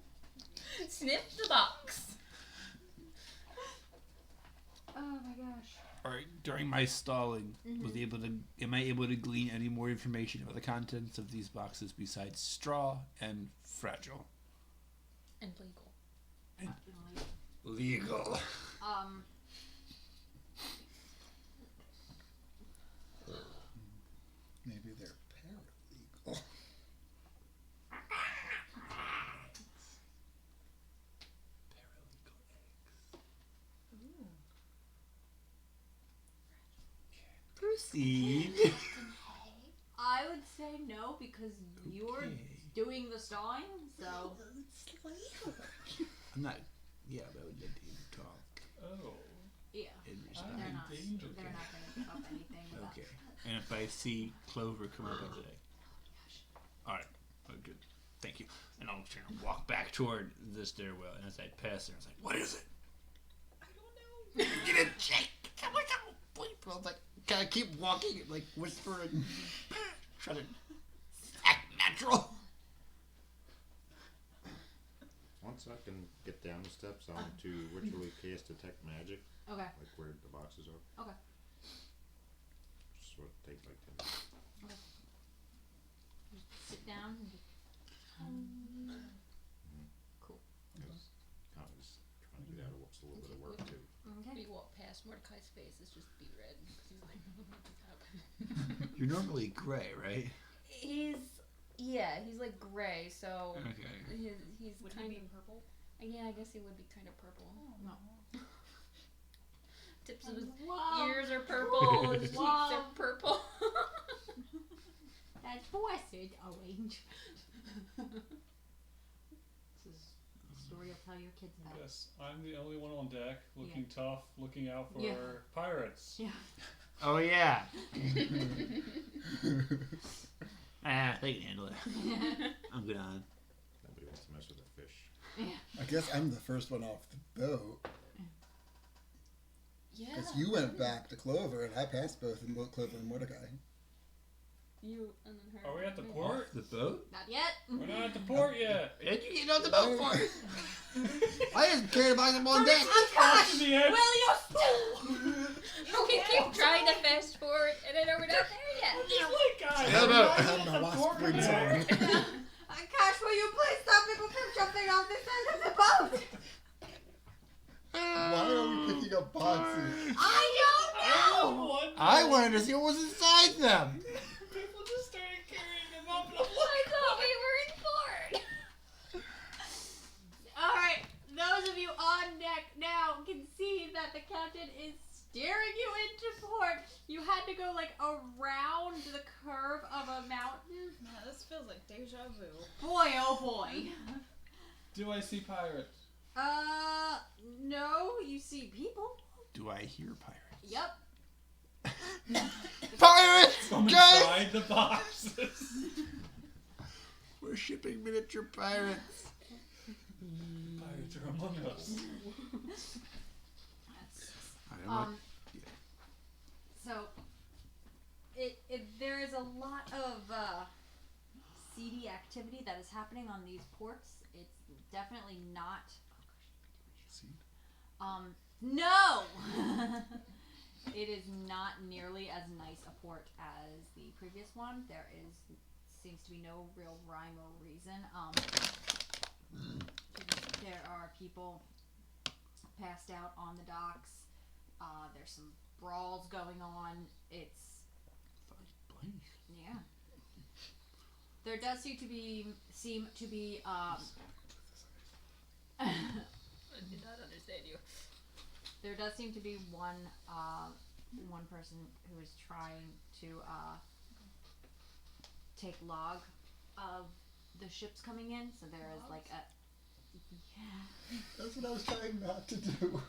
Snip the box. Oh my gosh. All right. During my stalling, am I able to glean any more information about the contents of these boxes besides straw and fragile? And legal. Legal. Maybe they're paralegal. Proceed. I would say no, because you're doing the stalling, so. I'm not. Yeah, but I would let you talk. Oh. Yeah. In They're respect. not. danger. They're not gonna give up anything. Without. Okay. And if I see Clover come up, I'll say, all right, oh, good, thank you. And I'll try to walk back toward the stairwell. And as I pass there, I was like, what is it? I don't know. Get a check. I was like, can I keep walking, like whispering, trying to act natural? Once I can get down the steps, I want to ritually cast detect magic, Okay. like where the boxes are. Okay. Just would take like 10 minutes. Just sit down and just. Cool. Because I was trying to get out of what's a little bit of work too. Okay. We walk past Mordecai's face is just beet red because he's like, what just happened? You're normally gray, right? He's like gray, so Okay. he's Would kind he of be purple? yeah. I guess he would be kind of purple. No. Tips of his Wow. ears are purple. His cheeks are purple. That's blessed orange. This is a story you'll tell your kids about. Yes, I'm the only one on deck, looking tough, looking out for Yeah. pirates. Yeah. Oh yeah. They can handle it. I'm good on. Nobody wants to mess with a fish. Yeah. I guess I'm the first one off the boat. Yeah. Because you went back to Clover, and I passed both in Clover and Mordecai. You and then her. Are we at the and me. port? The boat? Not yet. We're not at the port yet. Did you get on the boat for it? I just cared about them on deck. Oh gosh! To the edge. Will you? We keep trying to fast forward, and I know we're not there yet. Guys, How we're about- not I have at my the wasp port wings yet. on. Gosh, will you please stop people from jumping off this end of the boat? Why are we picking up boxes? I don't know. I wanted to see what was inside them. People just started carrying them up. And I'm I thought we were in port. All right, those of you on deck now can see that the captain is steering you into port. You had to go like around the curve of a mountain. Man, this feels like deja vu. Boy, oh boy. Do I see pirates? No, you see people. Do I hear pirates? Yep. Pirates! From Guys! inside the boxes. We're shipping miniature pirates. Pirates are among us. I don't know. So there is a lot of seedy activity that is happening on these ports. It's definitely not. No. It is not nearly as nice a port as the previous one. There seems to be no real rhyme or reason. There are people passed out on the docks. There's some brawls going on. It's yeah. There does seem to be I did not understand you. there does seem to be one person who is trying to take log of the ships coming in. So there is like a That's what I was trying not to do.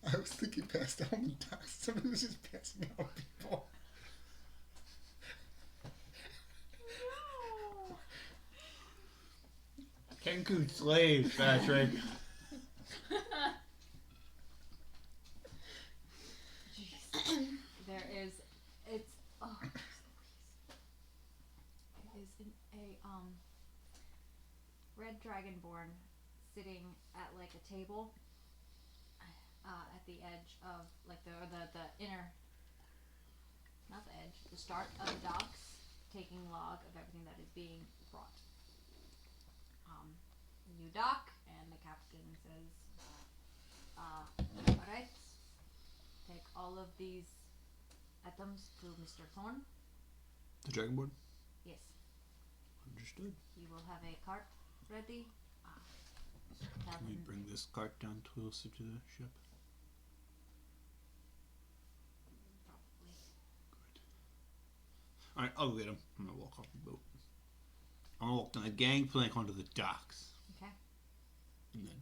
I was thinking pass down the docks. Somebody was just passing out people. Kenku slaves, Patrick. There is, it's, oh, it is a red dragonborn sitting at like a table at the edge of like the inner, not the edge, the start of the docks, taking log of everything that is being brought. You dock, and the captain says, alright, take all of these items to Mr. Thorne. The dragonborn? Yes. Understood. He will have a cart ready. Can we bring this cart down closer to the ship? Probably. Alright, I'll go get him. I'm gonna walk off the boat. I'm gonna walk down the gangplank onto the docks. Okay. And then,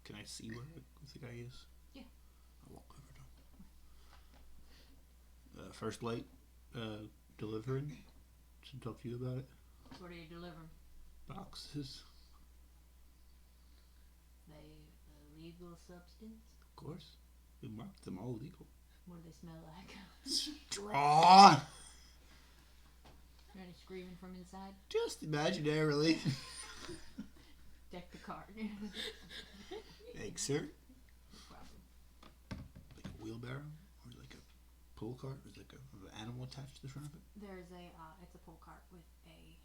can I see where the guy is? Yeah. I'll walk over to him. First light, delivering. Should talk to you about it. What are you delivering? Boxes, The legal substance? of course. We marked them all legal. What do they smell like? Straw! Any screaming from inside? Just imaginarily. Deck the cart. Thanks, sir. No problem. Like a wheelbarrow? Or like a pull cart? Or like an animal attached to the front of it? There's it's a pull cart with a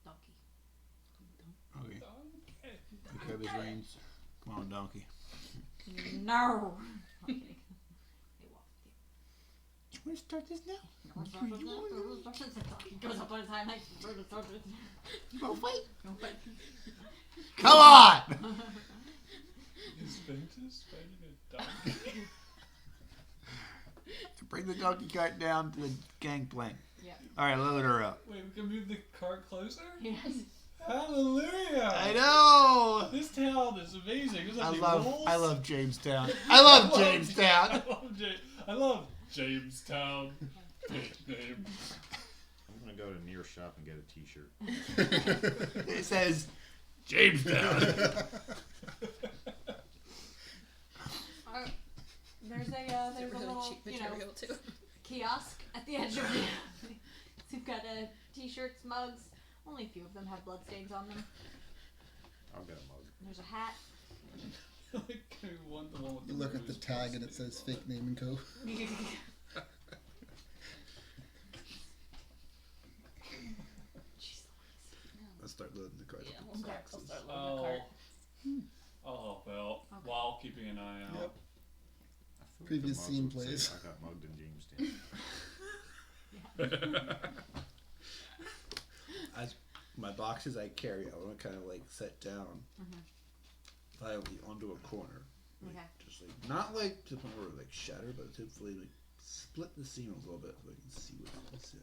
donkey. Okay. Okay. I grab his reins. Come on, donkey. No! I'm kidding. They walk with you. You want to start this now? No, it's not the donkey goes up on his hind legs. You want to fight? No, but Come on! Is Ventus fighting a donkey? To bring the donkey cart down to the gangplank. yeah. Alright, load her up. Wait, we can move the cart closer? Yes. Hallelujah! I know! This town is amazing. There's I any love wolves? Jamestown. I love Jamestown. I love Jamestown. Big name. I'm gonna go to Near Shop and get a T-shirt. It says Jamestown. There's a It's really little cheap material too. kiosk at the edge of the. We've got t-shirts, mugs. Only a few of them have bloodstains on them. I'll get a mug. There's a hat. Like, we want the one with You look at the tag and it says fake name and co. Let's start loading the cart. Yeah, up. we'll start loading the Oh, cart. I'll help out Okay. while keeping an eye out. Yep. I thought Previous the mugs scene, would say, please. I got mugged in Jamestown. As my boxes I carry, I want to kind of like set down violently onto a corner. Like, Okay. just like not like to the point where it like shatter, but hopefully like split the seam a little bit so I can see what's inside.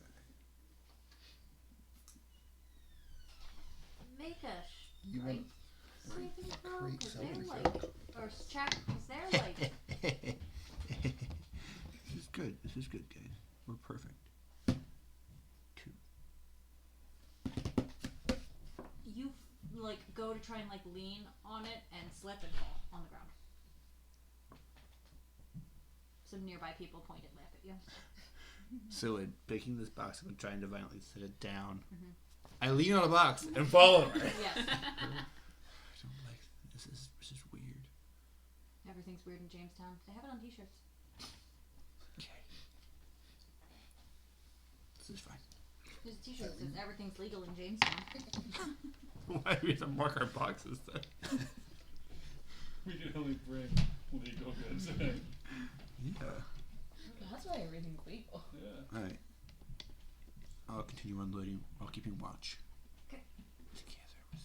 Make a You want saving throw, crate 'cause something they're for like, or check, 'cause they're like, This is good. This is good, guys. We're perfect. 2. you like go to try and like lean on it and slip and fall on the ground. Some nearby people point and laugh at you. So in picking this box up and trying to violently set it down, I lean on a box and fall over. Yes. I don't like this. Is weird. Everything's weird in Jamestown. They have it on t-shirts. Okay. This is fine. There's a t-shirt that says everything's legal in Jamestown. Why do we have to mark our boxes then? We can only bring legal goods in. Yeah. That's why everything's legal. Yeah. Alright. I'll continue unloading while keeping watch. Okay. Together with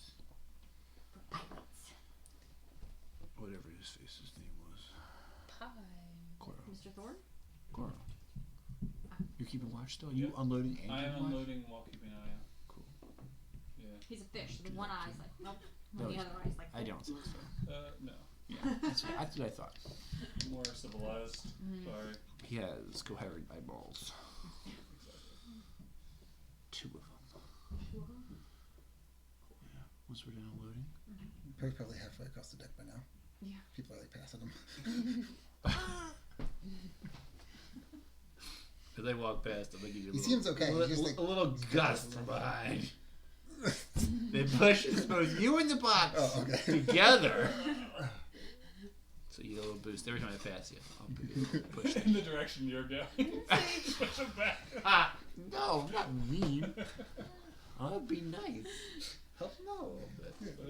For pirates. whatever his face's name was. Pie. Coral. Mr. Thorne? Coral. You're keeping watch still? You Yeah. unloading and I am keeping watch? unloading while keeping an eye out. Cool. Yeah. He's a fish. The one eye's like, nope. No, And the other eye's like, I don't think so. No. Yeah, that's what I thought. More civilized. Sorry. He has coherent eyeballs. 2 of them. Yeah, once we're done loading. We're probably halfway across the deck by now. Yeah. People are like passing them. As I walk past, I'm like, He seems okay. He's just like a little gust from behind. They push both you and the box together. So you get a little boost every time I pass you. I'll give you a little push. In the direction you're going. Push him back. No, not mean. I'll be nice. Help him out a little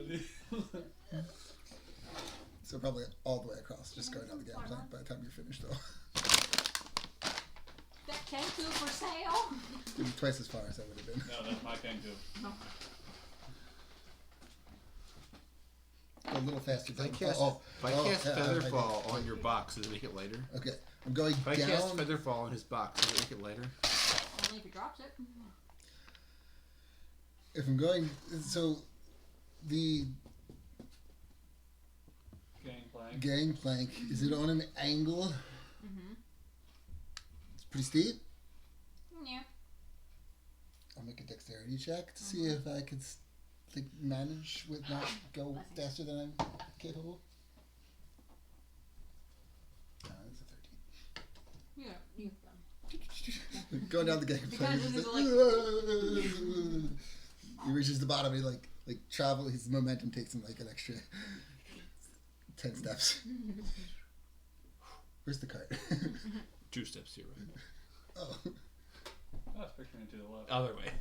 bit. so probably all the way across, just going down the gangplank by the time you're finished though. That Kenku for sale? It'd be twice as far as that would have been. No, that's my Kenku. No. Go a little faster. If I cast Featherfall on your box, does it make it lighter? Okay, I'm going If I down. cast Featherfall on his box, does it make it lighter? Only if he drops it. If I'm going, so the Gangplank. gangplank, is it on an angle? Mm-hmm. It's pretty steep. Yeah. I'll make a dexterity check to see if I can manage with not go faster than I'm capable. It's a 13. Yeah. You. Going down the gangplank. Because he's this is like, he reaches the bottom. He like travel. His momentum takes him like an extra 10 steps. Where's the cart? 2 steps here, right? Oh, I was picturing it to the left. Other way.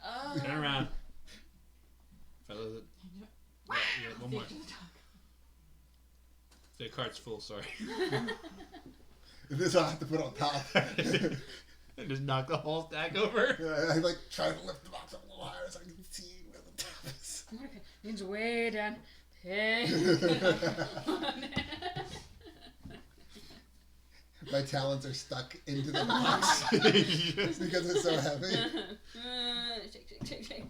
Oh. Turn around. Fellas, yeah, one more. The cart's full, sorry. this I have to put on top. Just knock the whole stack over. I like try to lift the box up a little higher so I can see where the top is. It's way down. Hey. My talons are stuck into the box because it's so heavy. Shake, shake, shake, shake.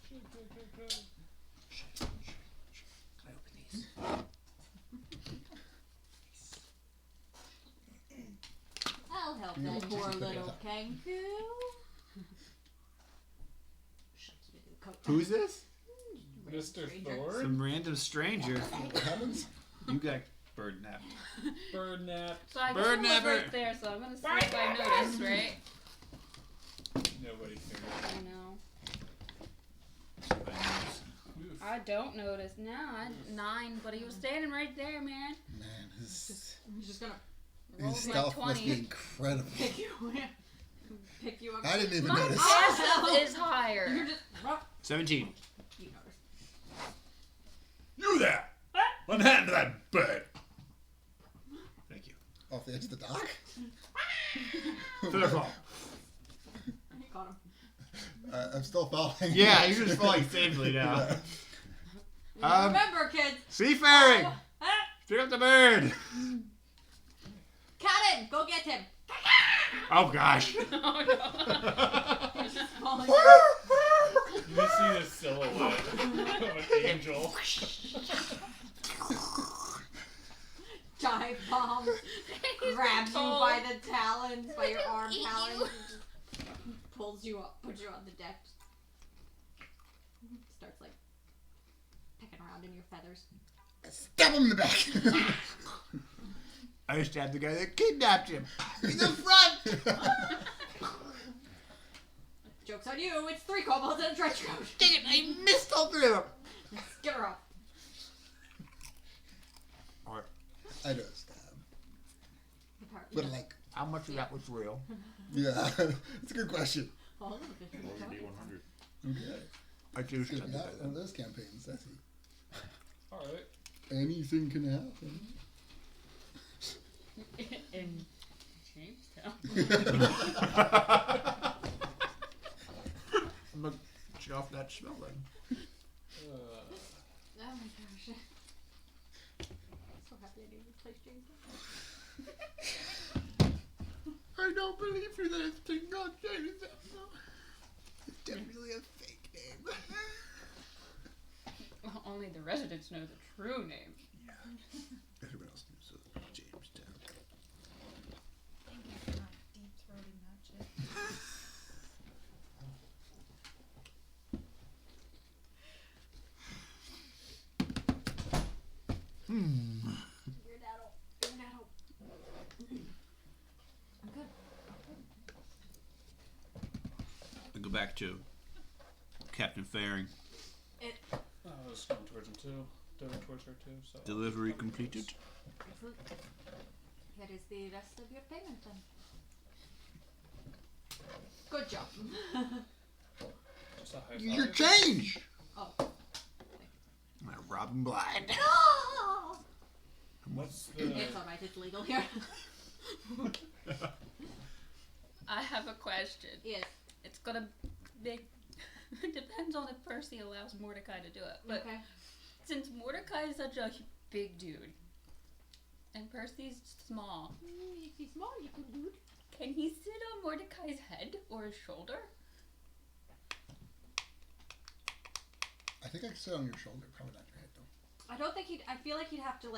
Can I open these? I'll help Yeah, that we'll poor just put it little up. Kenku. Shucks, we do the coat. Who's this? Mr. Stranger. Thor? Some random stranger. What happens? You got bird napped. Bird nap. So I guess Bird it was never- right there, so I'm gonna see if I notice, right? Nobody cares. I know. I don't notice. No, I 9, but he was standing right there, man. Man, his He's just gonna Rolled my stealth must be 20. incredible. pick you up. I didn't even My notice. passive is You're higher. just 17. you notice. You there! Unhand that bird! Thank you. Off the edge of the dock? Featherfall. You got him. I'm still following. Yeah, you're just falling safely now. Yeah. Remember, kids. Seafaring! Ah, Pick up the bird! Cannon, go get him. Oh gosh. Oh no. He's just falling. You just see the silhouette of an angel. Dive bomb. Grabs you by the talons, by your arm talons, and just pulls you up, puts you on the deck. Starts like picking around in your feathers. Stab him in the back. I stabbed the guy that kidnapped him. In the front. Joke's on you, it's 3 kobolds and a trench coat. Dang it, I missed all 3 of them. Get her off. Alright, I know stab. Apparently. But like, how much of that was real? yeah, that's a good question. All of it. Or would be 100. Okay. I choose Good to to do have one of that. those campaigns. That's it. Alright. Anything can happen. In Jamestown. I'm gonna shut off that smell then. Oh my gosh. So happy I didn't replace Jason. I don't believe you that it's been called Jamestown. It's definitely a fake name. Well, only the residents know the true name. Everyone else knows Jamestown. Thank you for not deep throating that shit. You're an adult. You're an adult. I'm good. I go back to Captain Faring. I was going towards him too. Going towards her too. So Delivery completed. Excellent. Here is the rest of your payment then. Good job. Just a high Your five. change! Oh. My Robin Blind. No! What's the? It's alright, it's legal here. I have a question. Yes. It's gonna make. It depends on if Percy allows Mordecai to do it. But Okay. since Mordecai is such a big dude, and Percy's small, He's small, you could do it. can he sit on Mordecai's head or his shoulder? I think I can sit on your shoulder, probably not your head though. I don't think I feel like he'd have to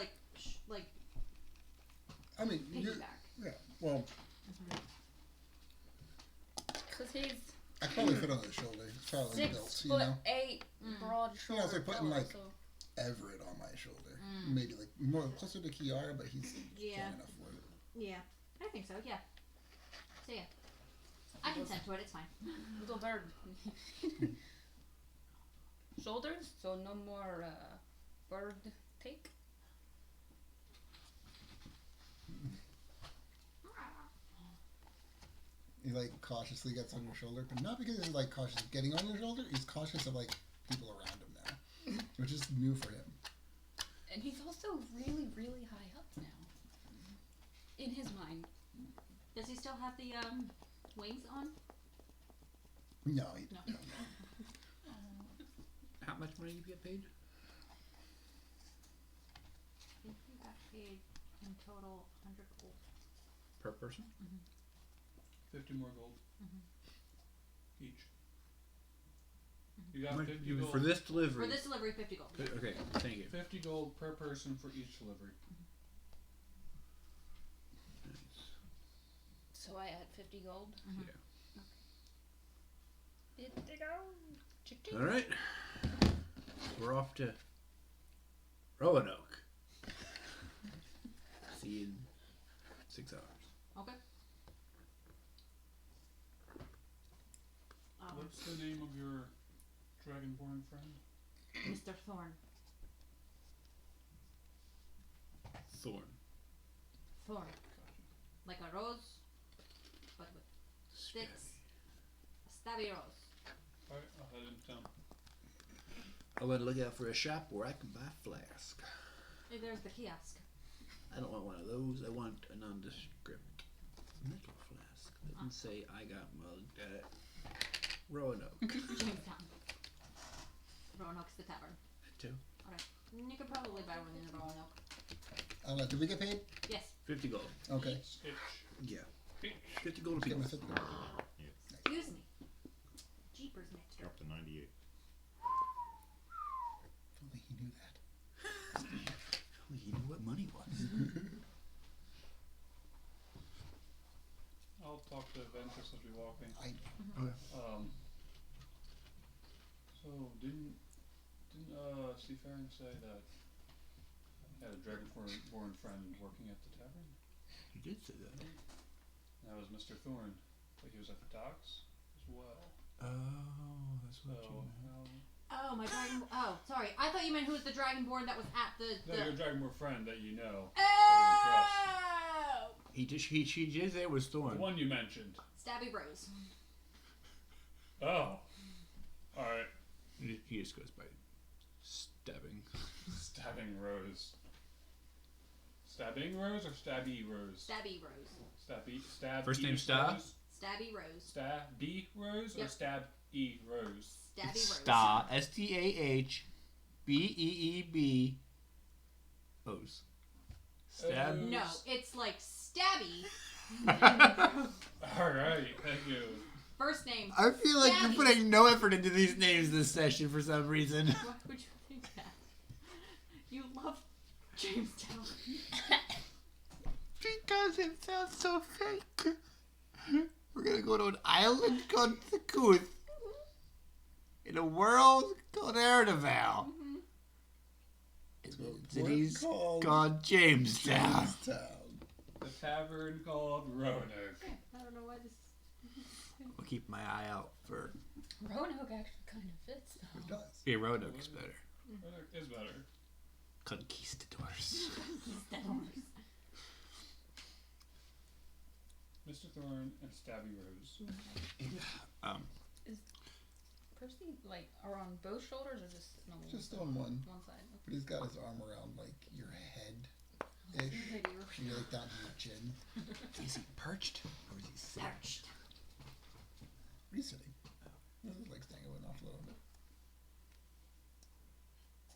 I mean, you, piggyback. yeah. Well, Cause he's I probably fit on his shoulder. It's probably 6'8", built, you know. broad Yeah, shoulder. it's like putting, fella, like, so Everett on my shoulder. Maybe like more closer to Kiara, but he's Yeah. strong enough for it. Yeah. I think so, yeah. So yeah. I consent to it, it's fine. little bird. Shoulders, so no more bird take. He like cautiously gets on your shoulder, but not because he's like cautious of getting on your shoulder. He's cautious of like people around him now, which is new for him. And he's also really, really high up now. In his mind. Does he still have the wings on? No, he, No. no. How much money you get paid? I think he got paid in total 100 gold. Per person? 50 more gold. Each. You How got much 50 you- gold. for this delivery. For this delivery, 50 gold. Okay, thank you. 50 gold per person for each delivery. So I add 50 gold. Yeah. 50 gold. Cha-ching. All right. We're off to Roanoke. See you in 6 hours. Okay. What's the name of your dragonborn friend? Mr. Thorn. Thorn. Thorn. Like a rose, but with sticks. A stabby rose. Alright, I'll head into town. I want to look out for a shop where I can buy a flask. Hey, there's the kiosk. I don't want one of those. I want a nondescript metal flask. Doesn't say I got mugged at Roanoke. Jamestown. Roanoke's the tavern. Too. Alright. You could probably buy one in Roanoke. I don't know. Did we get paid? Yes. 50 gold. Okay. Itch. Yeah. Itch. 50 gold a Give him a piece. 50. Excuse me. Jeepers, Nick. Dropped to 98. If only he knew that. Only he knew what money was. I'll talk to Ventus as we walking. So didn't Seafaring say that he had a dragonborn friend working at the tavern? He did say that. That was Mr. Thorn, but he was at the docks as well. Oh, that's So what you meant. Oh, my dragon. Oh, sorry. I thought you meant who was the dragonborn that was at the. No, your dragonborn friend that you know. Oh! She did say it was The Thorn. one you mentioned. Stabby Rose. Oh. Alright. He just goes by stabbing. Stabbing Rose. Stabbing Rose or Stabby Rose? Stabby Rose. Stab. First name E Star? Rose? Stabby Rose. Stabby Rose or Yep. Stab E Rose? Stabby It's Rose. Star. STAHBEEB. O's. Stab. No, it's like Stabby. Alright, thank you. First name. I feel like Stabby. you're putting no effort into these names this session for some reason. Why would you think that? Jamestown. Because it sounds so fake. We're gonna go to an island called Thakooth in a world called Eirdevhail. And To a the city's port called Jamestown. Jamestown. The tavern called Roanoke. I don't know why this. I'll keep my eye out for. Roanoke actually kind of fits It though. does. Yeah, Roanoke is better. Roanoke is better. Conquistadors. Mr. Thorne and Stabby Rose. Percy, like, are on both shoulders or just no? Just on one. One side. But he's got his arm around like your head-ish. You're like down to your chin. Is he perched or is he sitting? Perched. What are you sitting? His legs dangling off a little bit.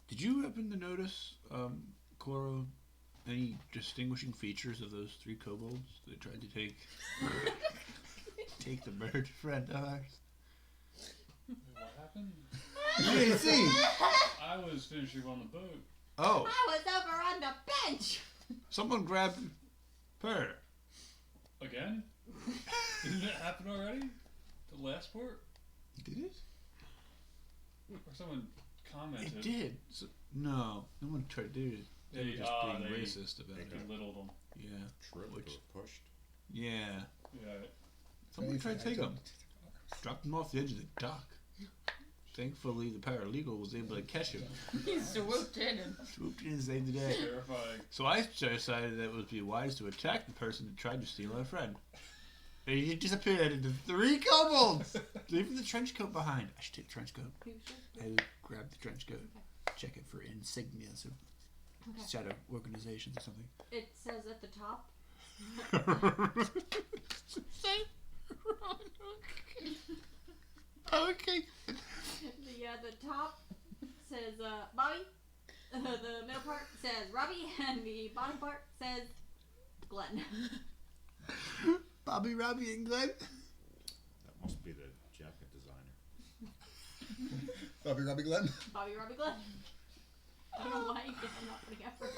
Did you happen to notice, Cora, any distinguishing features of those three kobolds that tried to take the bird friend of ours? What happened? You didn't see. I was finishing on the boat. Oh, I was over on the bench. someone grabbed her. Again? Didn't it happen already? The last port? Did it? Or someone commented. It did. So, no one tried to do it. They were just being racist about They it. belittled them. Yeah. Tripped Which- or pushed. Yeah. Yeah. Someone tried to take I him. Dropped him off the edge of the dock. Thankfully, the paralegal was able to catch him. He swooped in and Swooped in and saved the day. Terrifying. So I decided that it would be wise to attack the person that tried to steal our friend. And he disappeared into three kobolds, leaving the trench coat behind. I should take the trench coat. I would grab the trench coat, check it for insignias of shadow organizations or something. It says at the top. Okay. The top says Bobby. The middle part says Robbie, and the bottom part says Glenn. Bobby, Robbie, and Glenn. That must be the jacket designer. Robbie Glenn. Bobby, Robbie, Glenn. I don't know why you guys are not putting effort.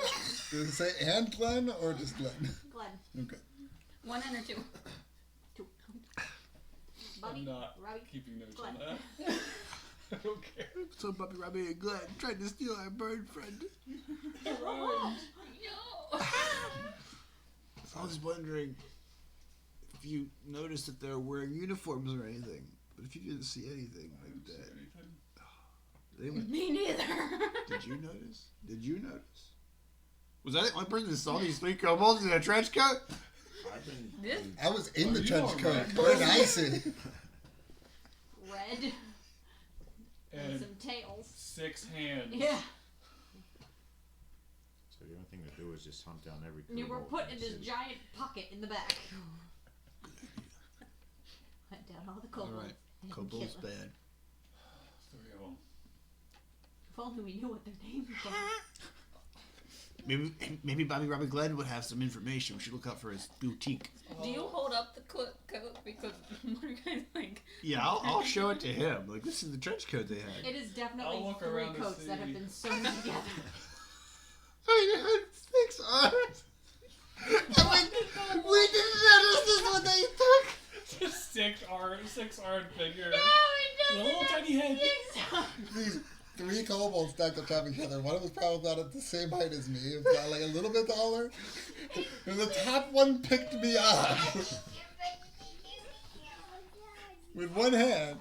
Does it say and Glenn or just Glenn? Glenn. Okay. one and or two. Two. Bobby, I'm not Robbie, keeping notes Glenn. on that. I don't care. So Bobby, Robbie, and Glenn tried to steal our bird friend. Right. No. So I was wondering if you noticed that they're wearing uniforms or anything. But if you didn't see anything I like didn't see that, anything. they went. Me neither. Did you notice? Did you notice? Was I the only person that saw these three kobolds in a trench coat? I've been. This I was in the you trench are coat. right. What did I see? Red, and And some tails. 6 hands. Yeah. So the only thing to do is just hunt down every. And you were kobold put in in the this city. giant pocket in the back. Hunt down all the kobolds. Alright. and Kobolds kill them. bad. 3 of them. If only we knew what their names were. Maybe Bobby Robbie Glenn would have some information. We should look out for his boutique. Do you hold up the coat because what are you guys like? Yeah, I'll show it to him. Like, this is the trench coat they had. It is definitely I'll look 3 around to coats that have see. been sewn together. I had 6 arms. We didn't notice this when they took. Just 6 armed figure. No, it With a little tiny head. These 3 kobolds stacked up top of each other. One of them was probably about at the same height as me. It was like a little bit taller. And the top one picked me up. With one hand.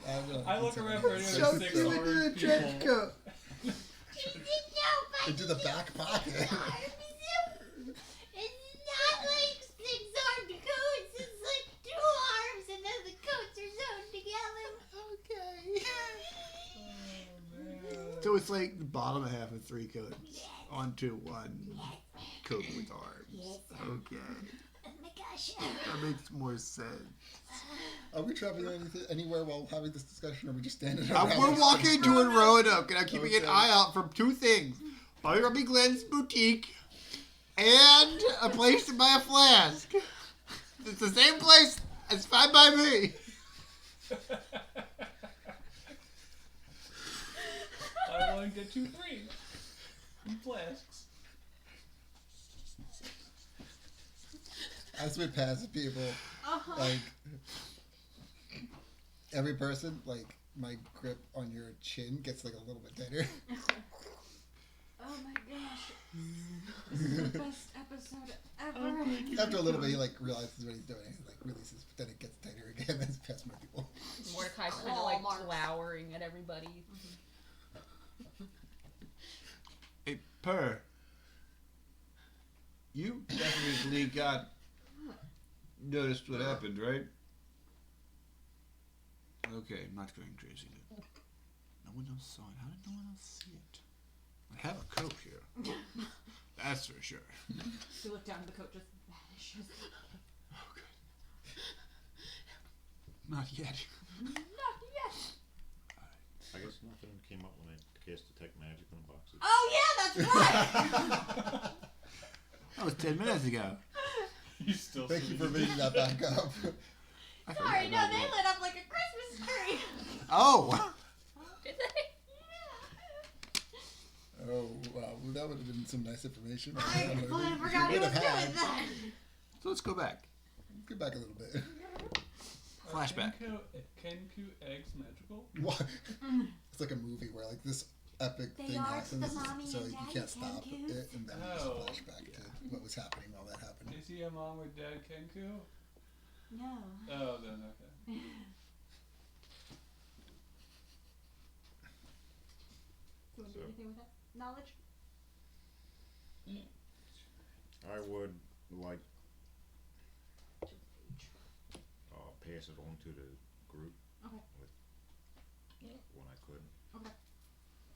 I look around for any Shoved other 6 him into the armed trench people. coat. Into the back pocket. It's not like 6 armed coats. It's like 2 arms and then the coats are sewn together. Okay. So it's like the bottom half of 3 coats onto one coat with arms. Okay. Oh my gosh. That makes more sense. Are we traveling anywhere while having this discussion, or are we just standing around? We're walking to a Roanoke, and I'm keeping an Okay. eye out for 2 things. Bobby Robbie Glenn's boutique, and a place to buy a flask. It's the same place. It's fine by me. I want to get 2 free. 2 flasks. as we pass people, like every person, like my grip on your chin gets like a little bit tighter. Oh my gosh. This is the best episode ever. After a little bit, he like realizes what he's doing. He like releases, but then it gets tighter again as past more people. Mordecai's kind of like glowering at everybody. Hey, Purr. You definitely got noticed what happened, right? Okay, I'm not going crazy. No one else saw it. How did no one else see it? I have a coat here. That's for sure. You look down, the coat just vanishes. Oh, good. Not yet. Not yet. I guess nothing came up when I cast Detect Magic on the boxes. Oh yeah, that's right. That was 10 minutes ago. You still Thank see you for it. bringing that back up. Sorry, no, they lit up like a Christmas tree. Oh! Did they? Oh wow, well, that would have been some nice information. I completely forgot he was doing that. So let's go back. Get back a little bit. Flashback. Kenku eggs magical? What? It's like a movie where like this epic They thing are happens, the mommy so and you daddy can't stop Kenkus. it, and then there's a Oh. flashback to what was happening while that happened. Is he a mom with dad Kenku? No. Oh, then okay. Do you want to do anything with that knowledge? I would like to pass it on to the group. Okay. When I couldn't.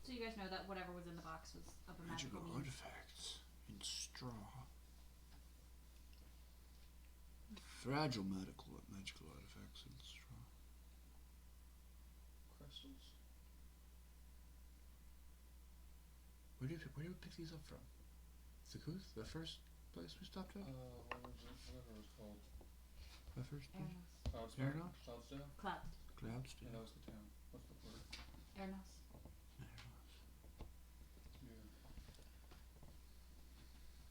So you guys know that whatever was in the box was of a magical Magical means. artifacts in straw. Fragile magical artifacts in straw. Crystals. Where did we pick these up from? Zakuth? The first place we stopped at? What was it? Whatever it was called. The first place? Airnos. Cloudsdale? Airnos? Cloudsdale? Cloud. Yeah, Cloudsdale. that was the town. What's the word? Airnos. Yeah.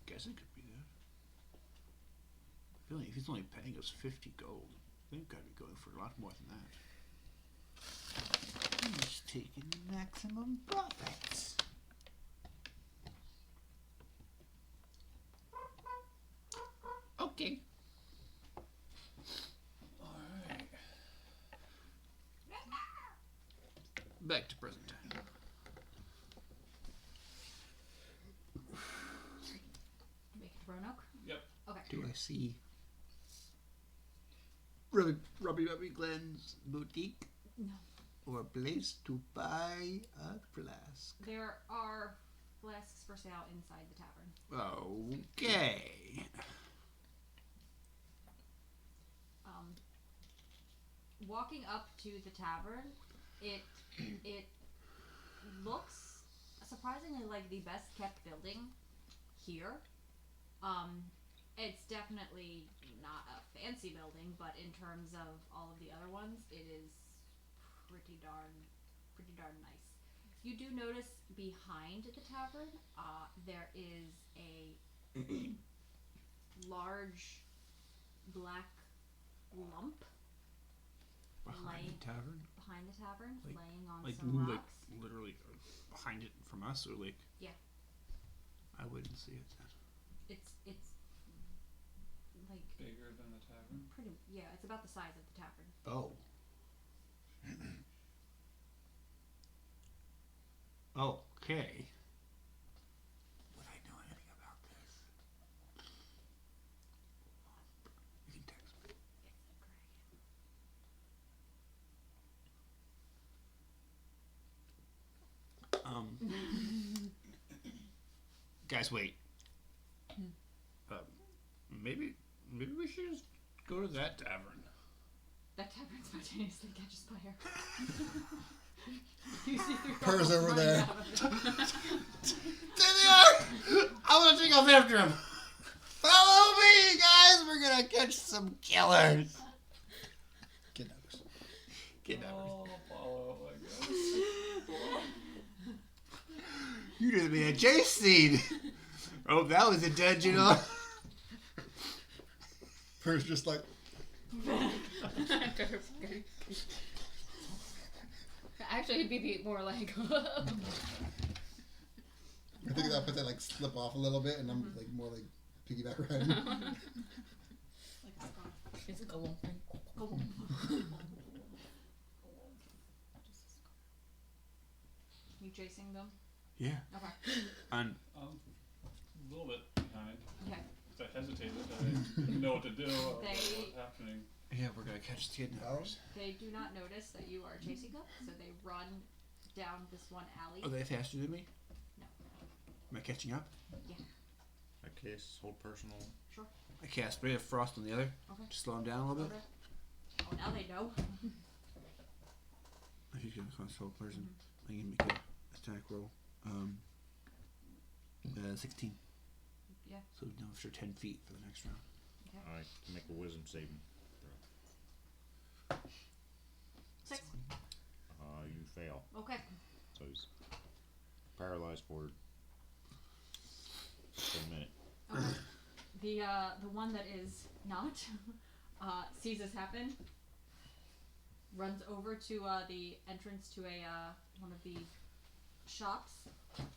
Guess it could be that. I feel like if he's only paying us 50 gold, they've got to be going for a lot more than that. He's taking the maximum profits. Okay. Alright. Back to present time. Make it Roanoke. Yep. Okay. Do I see Robbie Glenn's boutique? No. Or a place to buy a flask? There are flasks for sale inside the tavern. Okay. Walking up to the tavern, it looks surprisingly like the best kept building here. It's definitely not a fancy building, but in terms of all of the other ones, it is pretty darn nice. You do notice behind the tavern, there is a large black lump Behind the tavern? behind the tavern, Like- laying on Like, some like rocks. literally behind it from us, or like? Yeah. I wouldn't see it then. It's like Bigger than the tavern. pretty. Yeah, it's about the size of the tavern. Oh. Okay. Would I know anything about this? You can text me. Guys, wait. Maybe we should just go to that tavern. That tavern spontaneously catches fire. You see three Purr's girls over running there. out of it. There they are! I want to take off after him. Follow me, guys. We're gonna catch some killers. Kidnappers. Kidnappers. I'll follow, I guess. You did me a chase scene. Oh, that was intentional. Where it's just like, Actually, it'd be more like. I think that puts that like slip off a little bit, and I'm like more like piggyback riding. Like a skunk. It's a go. You chasing them? Yeah. Okay. And A little bit behind. Okay. I hesitated. I didn't know what to do. I don't know They- what's happening. yeah, we're gonna catch the kidnappers. They do not notice that you are chasing them, so they run down this one alley. Are they faster than me? No. Am I catching up? I cast hold personal. I cast Ray of Frost on the other. Okay. Just slow him down a little bit. Okay. Oh, now they know. If he's gonna cast hold person, I can make a attack roll. 16. Yeah. So now for 10 feet for the next round. I can make a wisdom saving. 6. You fail. Okay. So he's paralyzed for a minute. Okay. The one that is not sees this happen, runs over to the entrance to a one of the shops.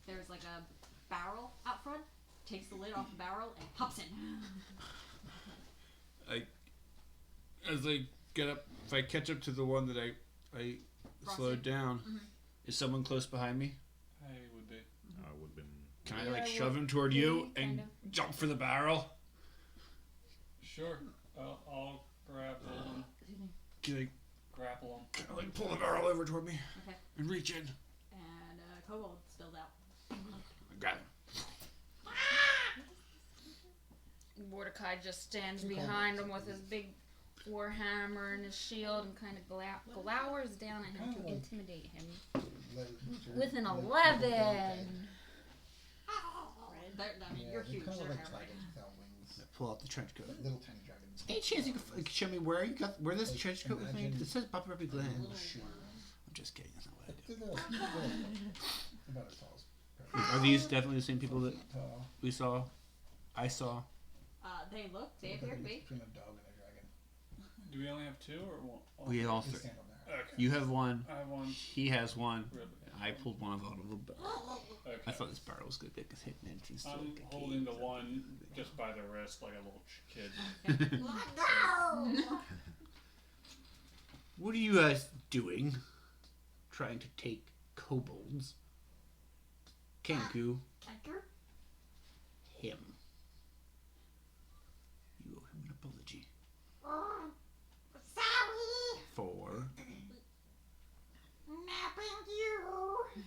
There's like a barrel out front. Takes the lid off the barrel and hops in. As I get up, if I catch up to the one that I slowed down, is someone close behind me? I would be. I would have been. Can I Yeah, like I shove would him toward you be, and kind jump for the barrel? Sure. I'll grapple him. Can I Grapple him. kind of like pull the barrel over toward me Okay. and reach in? And Kobold spilled out. I grab him. Mordecai just stands behind him with his big warhammer and his shield and kind of glowers down at him to intimidate him. With an 11. I mean, you're huge. Kind of They're like hairy. dragons without wings. Pull out the trench coat. Like little tiny dragons. Any chance you can show me where you got where this Like, trench coat was made? imagine- It says Papa Ruby Glen. Little shoe. I'm just kidding. That's not what I do. They're about as tall as. Are these definitely the same people that Tall. we saw? I saw. They appear to be. Between a dog and a dragon. Do we only have 2 or 1? We all They three. stand on their Okay. You have one. I have 1. He has one. Really? I pulled one of out of the barrel. Okay. I thought this barrel was good because hidden entrance to I'm like a holding the cave. one just by the wrist like a little kid. What are you guys doing? Trying to take kobolds? Kenku. Him. You owe him an apology. Sorry. For Napping you.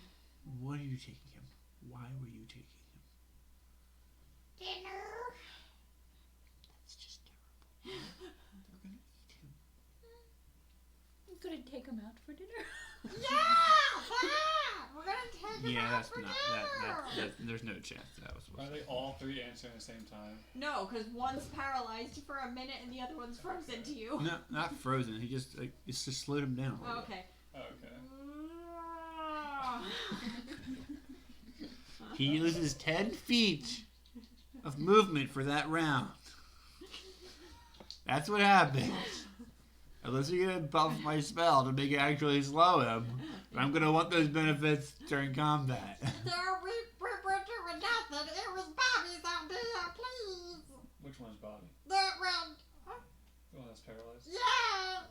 what are you taking him? Why were you taking him? Dinner. That's just terrible. We're gonna eat him. You couldn't take him out for dinner. We're gonna take him Yeah, out that's for not dinner. that. There's no chance that was Are supposed they all 3 answering at the same time? No, because one's paralyzed for a minute and the other one's frozen to you. to. No, not frozen. He just like it's just slowed him down. Oh, okay. Okay. He loses 10 feet of movement for that round. That's what happens. Unless you're gonna buff my spell to make it actually slow him. I'm gonna want those benefits during combat. There we were doing nothing. It was Bobby's idea, please. Which one's Bobby? That round. The one that's paralyzed? Yeah.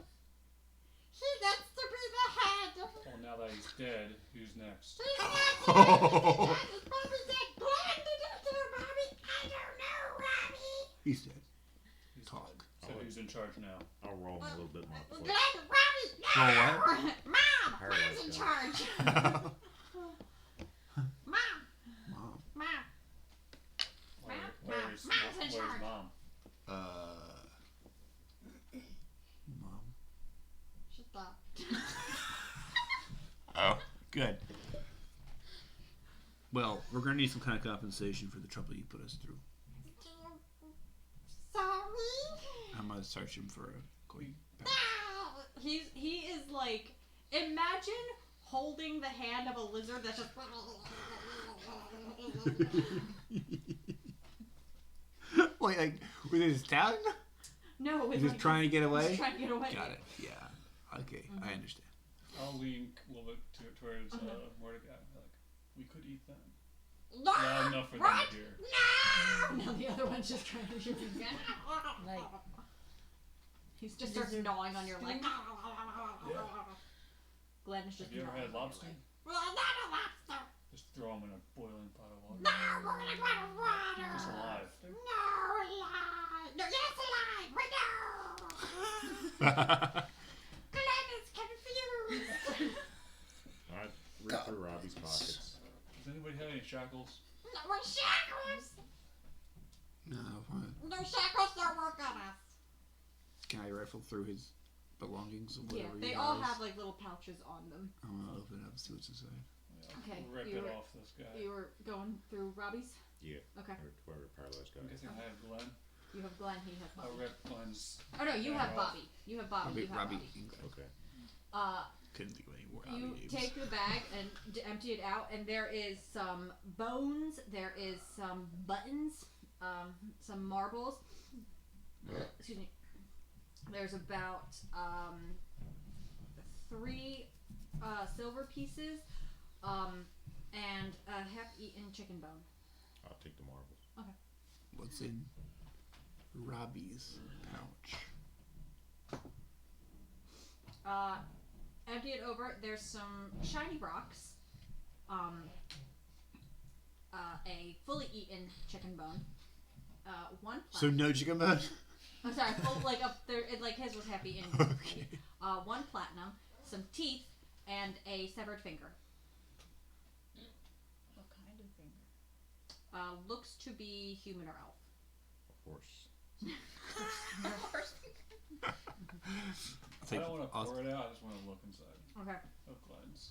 He gets to be the head. Well, now that he's dead, who's next? He's not dead. Is Bobby dead? What did you do, Bobby? I don't know, Bobby. He said, He's talk. So who's in charge now? I'll roll him a little bit more. Glenn, Bobby, no! Roll Mom, Paralyzed Mom's in guy. charge. Mom, Mom. Mom. Where's Mom's in charge. Mom? Mom. She stopped. Oh, good. Well, we're gonna need some kind of compensation for the trouble you put us through. Sorry. I'm gonna search him for a coin. He is like, imagine holding the hand of a lizard that's just. Wait, like with his tongue? No, He's just trying to get away? He's trying to get away. Got it. Yeah. Okay, I understand. I'll lean a little bit towards Mordecai. Like, we could eat them. No! Loud enough for them to hear. No! Now the other one's just trying to shoot him again. Like, He's just starts gnawing on your leg. Yeah. Glenn is just Have you ever gnawing had on your lobster? leg. Well, not a lobster. Just throw them in a boiling pot of water. No, we're gonna go to water. Just alive. No, alive. No, yes, alive. We know. Glenn is confused. Alright, reach through Robbie's pockets. Does anybody have any shackles? No more shackles. No, fine. No shackles don't work on us. Can I rifle through his belongings or Yeah, whatever they he all has? have like little pouches on them. I want to open it up and see what's inside. Yeah, Okay, Rip you it were- off this guy. You were going through Robbie's? Yeah. Okay. Or whoever paralyzed guy. I'm guessing I have Glenn. You have Glenn, he has I'll Bobby. rip Glenn's. Oh no, you have barrel. Bobby. You have Bobby. You have Robbie. Bobby. Okay. Couldn't think of any more You Robbie names. take the bag and empty it out, and there is some bones. There is some buttons, some marbles. Excuse me. There's about 3 silver pieces, and a half-eaten chicken bone. I'll take the marbles. What's in Robbie's pouch? Empty it over. There's some shiny rocks, a fully eaten chicken bone, one So platinum. no chicken bone? I'm sorry, full, like up there, like his was half eaten. Okay. One platinum, some teeth, and a severed finger. What kind of finger? Looks to be human or elf. Horse. I'll I take, don't want to I'll, pour it out. I just want to look inside Okay. of Glenn's.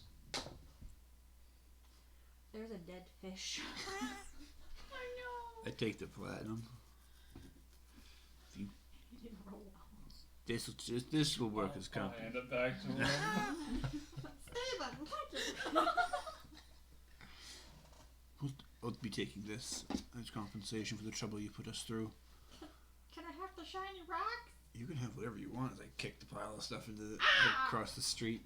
There's a dead fish. I take the platinum. He didn't roll well. This will work as I'll company. hand it back to him. Steven, I'll be taking this as compensation for the trouble you put us through. can I have the shiny rock? You can have whatever you want as I kick the pile of stuff into across the street.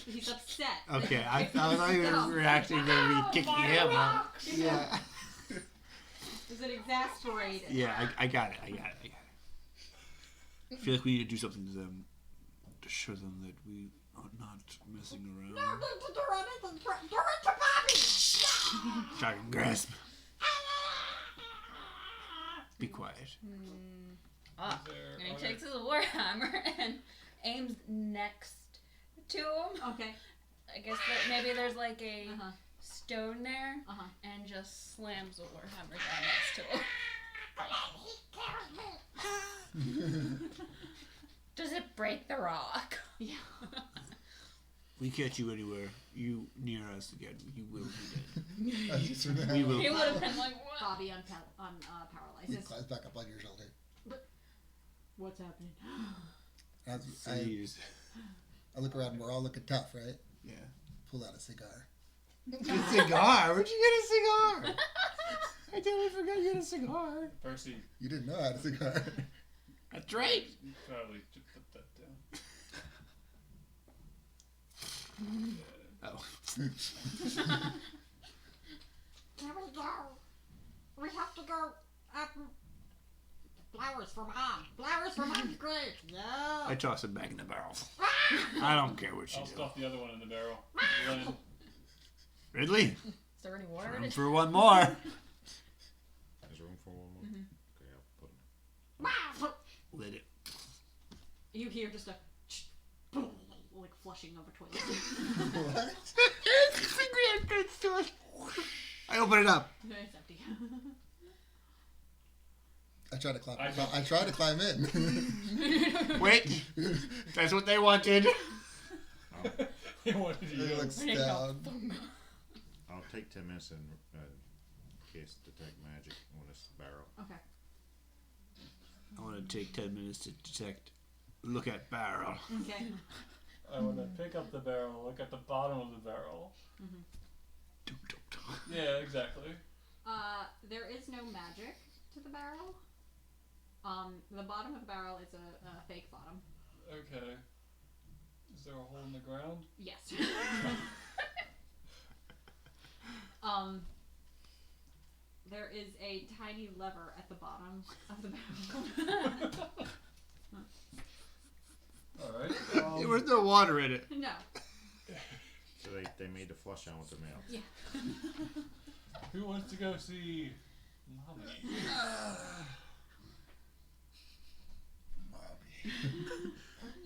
He's upset. Okay, I thought you were reacting to me kicking him out. Yeah. Is it exasperated? Yeah, I got it. I feel like we need to do something to them to show them that we are not messing around. No need to do anything. Do it to Bobby. Try and grasp. Be quiet. and There he are- takes his warhammer and aims next to him. Okay. I guess that maybe there's like a Uh-huh. stone there, Uh-huh. and just slams the warhammer down next to him. Does it break the rock? Yeah. We catch you anywhere, you near us again, you will be That's just what We will. He would have been like, what? Bobby on He paralyzes. climbs back up on your shoulder. What's happening? As dead. Jeez. I look around. We're all looking tough, right? Yeah. Pull out a cigar. A cigar? Where'd you get a cigar? I totally forgot you had a cigar. Percy, You didn't know I had a cigar. That's right. you probably should put that down. Oh. Here we go. We have to go up. Flowers for Mom. Flowers for Mom's grave. Yeah. I toss it back in the barrel. I don't care what you I'll do. stuff the other one in the barrel. Glenn, Ridley, Is there any water in room it? for one more. There's room for one more? Okay, I'll put it. Lit it. You hear just a like flushing of a toilet. What? I open it up. No, it's empty. I tried to climb. I- I tried to climb in. Wait, that's what they wanted. he wanted He you. looks down. I'll take 10 minutes and cast detect magic on this barrel. Okay. I want to take 10 minutes to detect. Look at barrel. Okay. I want to pick up the barrel, look at the bottom of the barrel. Yeah, exactly. There is no magic to the barrel. The bottom of the barrel is a fake bottom. Okay. Is there a hole in the ground? Yes. There is a tiny lever at the bottom of the barrel. Alright. There was no water in it. No. So they made the flush out with the mouth. Yeah. Who wants to go see Mommy?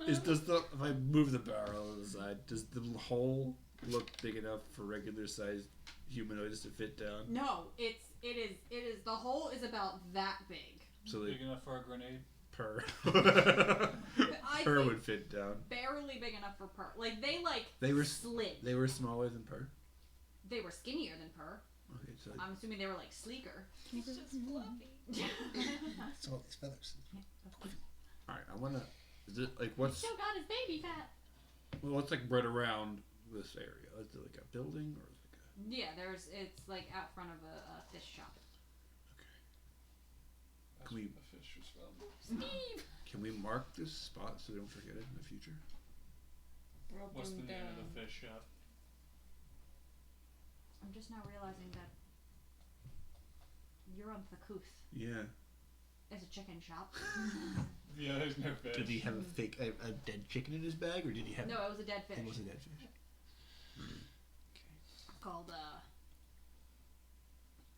Does the if I move the barrel aside, does the hole look big enough for regular sized humanoids to fit down? No, it is the hole is about that big. So Big enough for a grenade? Per I Per think would fit down. barely big enough for Per. Like They were slid. They were smaller than Per. They were skinnier than Per. Okay, so I'm assuming they were like sleeker. He's just fluffy. So all these feathers. all right, I wanna. Is it like He's what's still got his baby fat. well? What's like right around this area? Is it like a building or is it like a? Yeah, it's like out front of a fish shop. That's Can we- where the fish was found. Steve! Can we mark this spot so we don't forget it in the future? What's the name of the fish shop? I'm just now realizing that you're on Thakuth. Yeah. It's a chicken shop. Yeah, there's no fish. Did he have a dead chicken in his bag, or did he have? No, it was a dead fish. It was a dead fish. Called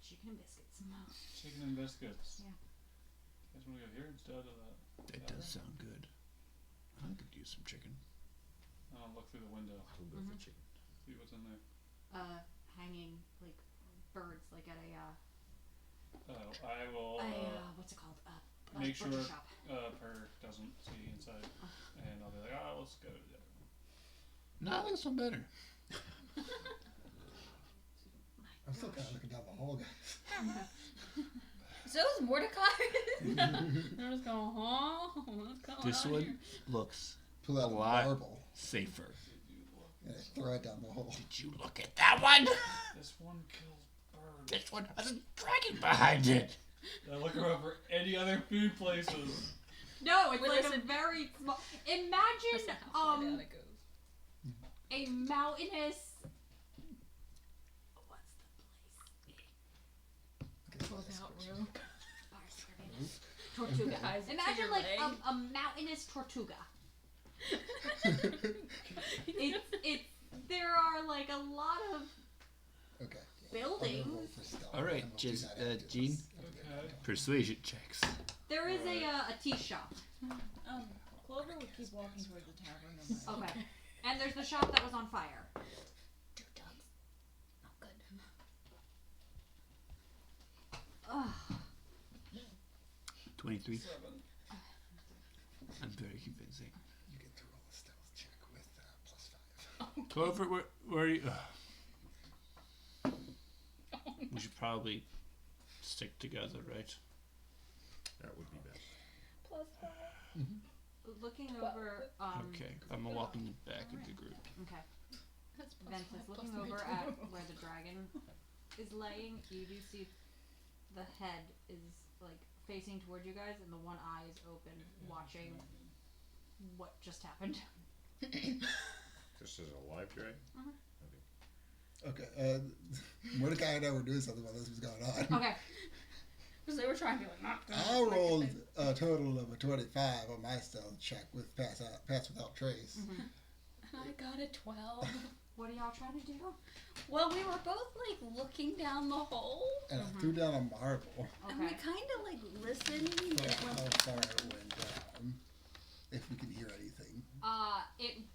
chicken and biscuits. Chicken and biscuits. Yeah. You guys want to go here instead of that? That does sound good. I could use some chicken. I'll look through the window. We'll go for chicken. See what's in there. Hanging like birds, like at a Oh, I will what's it called? make butcher sure shop. Per doesn't see inside, and I'll be like, let's go to the other one. No, I think this one better. I'm still kind of looking down the hall, guys. So is Mordecai. I was going, huh? What's going This on one here? looks Pull out A a lot. marble safer. and I throw it down the hole. Did you look at that one? This one kills birds. This one has a dragon behind it. I look around for any other food places. No, it's Wait, like a listen. very small. That's Imagine not how far down it goes. a mountainous. What's the place? Close out room. Tortuga. Eyes to Imagine your like leg. a mountainous tortuga. It's there are like a lot of Okay. buildings. All right, Jean. Okay. Persuasion checks. There is a tea shop. Clover would keep walking towards the tavern. No matter. Okay. And there's the shop that was on fire. 2 dogs. Not good. Ugh. 23. 7. I'm very convincing. You get through all the stealth check with +5. Clover, where are you? We should probably stick together, right? That would be best. +5. Looking over. Okay, I'm gonna walk in the back of the group. Okay. That's Vince is looking over at where the dragon is laying. You do see the head is like facing towards you guys, and the one eye is open, watching what just happened. This is a live dragon? Okay. Mordecai and I were doing something while this was going on. Okay. Because they were trying to like not. I rolled a total of a 25 on my stealth check with pass without trace. I got a 12. What are y'all trying to do? Well, we were both like looking down the hole, And I threw down a marble and we Okay. kind of like listened. for And it how went, far it went down. If we could hear anything.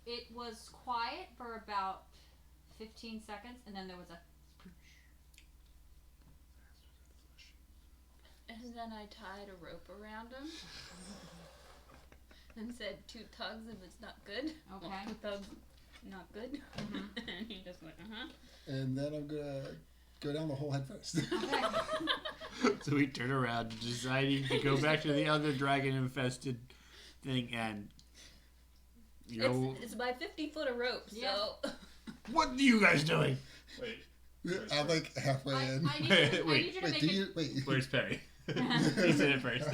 It was quiet for about 15 seconds, and then there was a. and then I tied a rope around him and said 2 tugs if it's not good. Okay. Well, 2 tugs, not good. And he just went, And then I'm gonna go down the hole head first. So we turn around, deciding to go back to the other dragon-infested thing, and you know, It's by 50 foot of rope, so. Yeah. what are you guys doing? Wait. I'm like halfway in. I need you to Wait, make do a, you wait? Where's Perry? He said it first.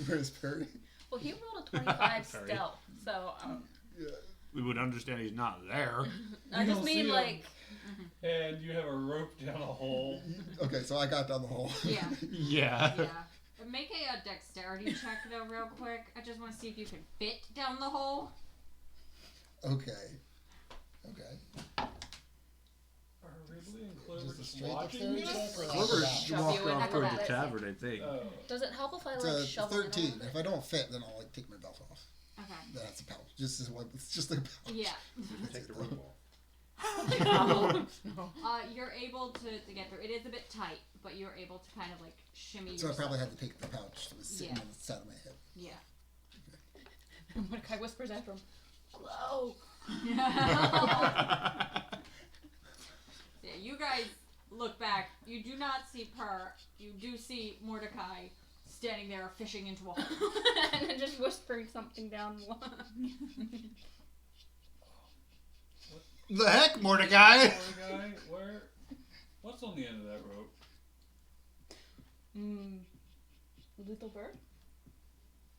Where's Perry? Well, he rolled a 25 Sorry. stealth, so Yeah. We would understand he's not there. I You just don't mean see him. like And you have a rope down a hole. Okay, so I got down the hole. Yeah. Yeah. Yeah. Make a dexterity check though, real quick. I just want to see if you can fit down the hole. Okay. Are Ridley and Clover Just a just straight watching dexterity this? check or Clover acrobat? Shove walked you in off towards the acrobatics. tavern, I think. Oh. does it help if I It's like a shovel it 13. over? If I don't fit, then I'll like take my belt off. Okay. That's a pouch. Just as one. It's just like a pouch. Yeah. Take the rope off. You're able to get through. It is a bit tight, but you're able to kind of like shimmy. So I yourself. probably had to take the pouch that was sitting Yeah. on the side of my hip. Yeah. Mordecai whispers after him, "Glow." Yeah, you guys look back. You do not see Per. You do see Mordecai standing there fishing into a hole. And then just whispering something down the line. The heck, Mordecai? Poor guy, what's on the end of that rope? Little bird?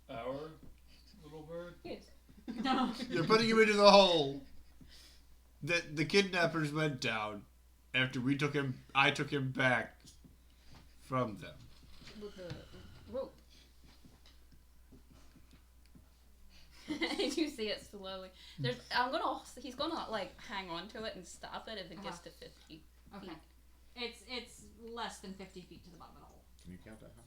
Our little bird? Yes. No. They're putting him into the hole. The kidnappers went down after I took him back from them. With the rope. You see it slowly. He's gonna like hang on to it and stop it if it gets to 50. Okay. It's less than 50 feet to the bottom of the hole. Can you count that high?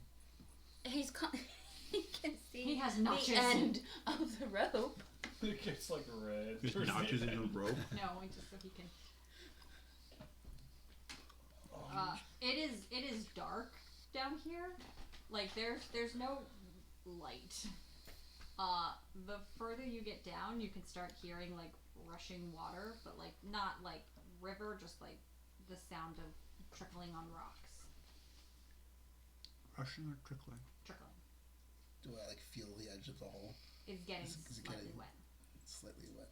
He can see He has the notches. end of the rope. It gets like red. There's towards the notches in end. the rope. No, just so he can. It is dark down here. Like there's no light. The further you get down, you can start hearing like rushing water, but like not like river, just like the sound of trickling on rocks. Rushing or trickling? Trickling. Do I like feel the edge of the hole? It's getting Is it slightly getting- wet. Slightly wet.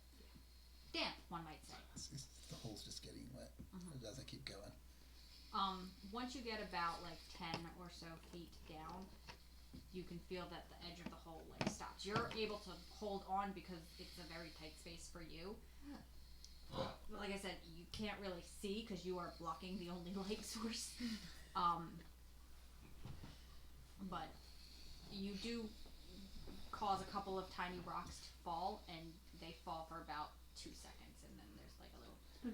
Damp, one might say. The hole's just getting wet as I keep going. Once you get about like 10 or so feet down, you can feel that the edge of the hole like stops. You're able to hold on because it's a very tight space for you. But like I said, you can't really see because you are blocking the only light source. But you do cause a couple of tiny rocks to fall, and they fall for about 2 seconds, and then there's like a little. 2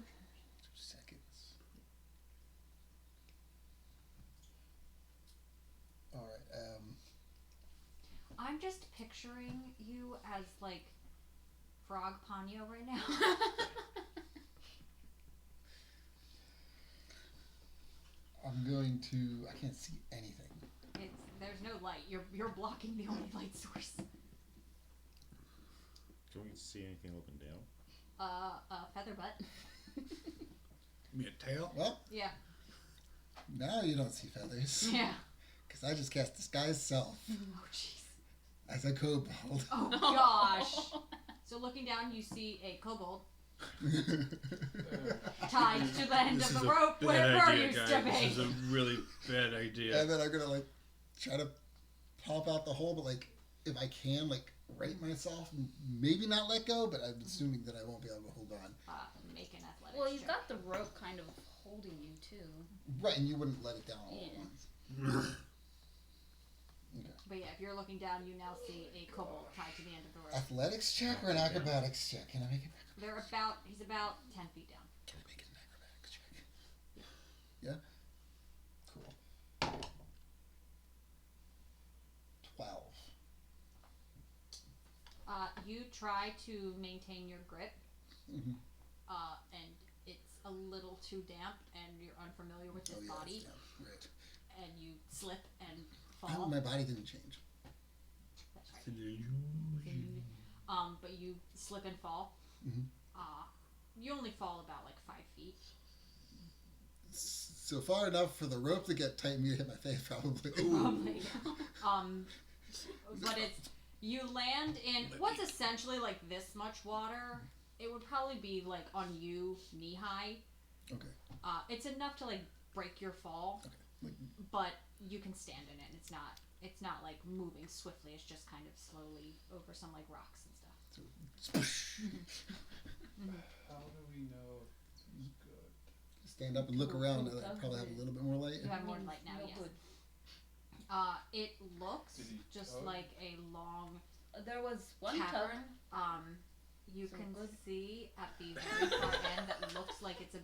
seconds. Alright, I'm just picturing you as like Frog Ponyo right now. I'm going to. I can't see anything. There's no light. You're blocking the only light source. Can we see anything up and down? Feather butt. You mean a tail? Well, Yeah. now you don't see feathers. Yeah. Because I just cast Disguise Self Oh jeez. as a kobold. Oh gosh. So looking down, you see a kobold tied to the end of the rope where Burr used to This be. is a really bad idea. And then I'm gonna like try to pop out the hole, but like if I can like right myself, maybe not let go, but I'm assuming that I won't be able to hold on. Make an athletics Well, he's check. got the rope kind of holding you too. Right, and you wouldn't let it down all Yeah. at once. Okay. But yeah, if you're looking down, you now see a kobold tied to the end of the rope. Athletics check or an acrobatics check? Can I make it? He's about 10 feet down. Can I make it an acrobatics check? Yeah. Cool. 12. You try to maintain your grip, Mhm. and it's a little too damp, and you're unfamiliar with this Oh, yeah, body, yeah, right. and you slip and Oh, fall. my body didn't change. That's right. But you slip and fall. Mhm. You only fall about like 5 feet. So far enough for the rope to get tight and me to hit my face, probably. Probably. But you land in what's essentially like this much water. It would probably be like on you, knee high. Okay. It's enough to like break your fall, Like, but you can stand in it. It's not like moving swiftly. It's just kind of slowly over some like rocks and stuff. How do we know it's good? Stand up and look around. I probably have a little bit more light. You have more light now. No Yes. good. It looks Did he just tug? like a long There was one tug. cavern. You So can good. see at the very far end that looks like it's a.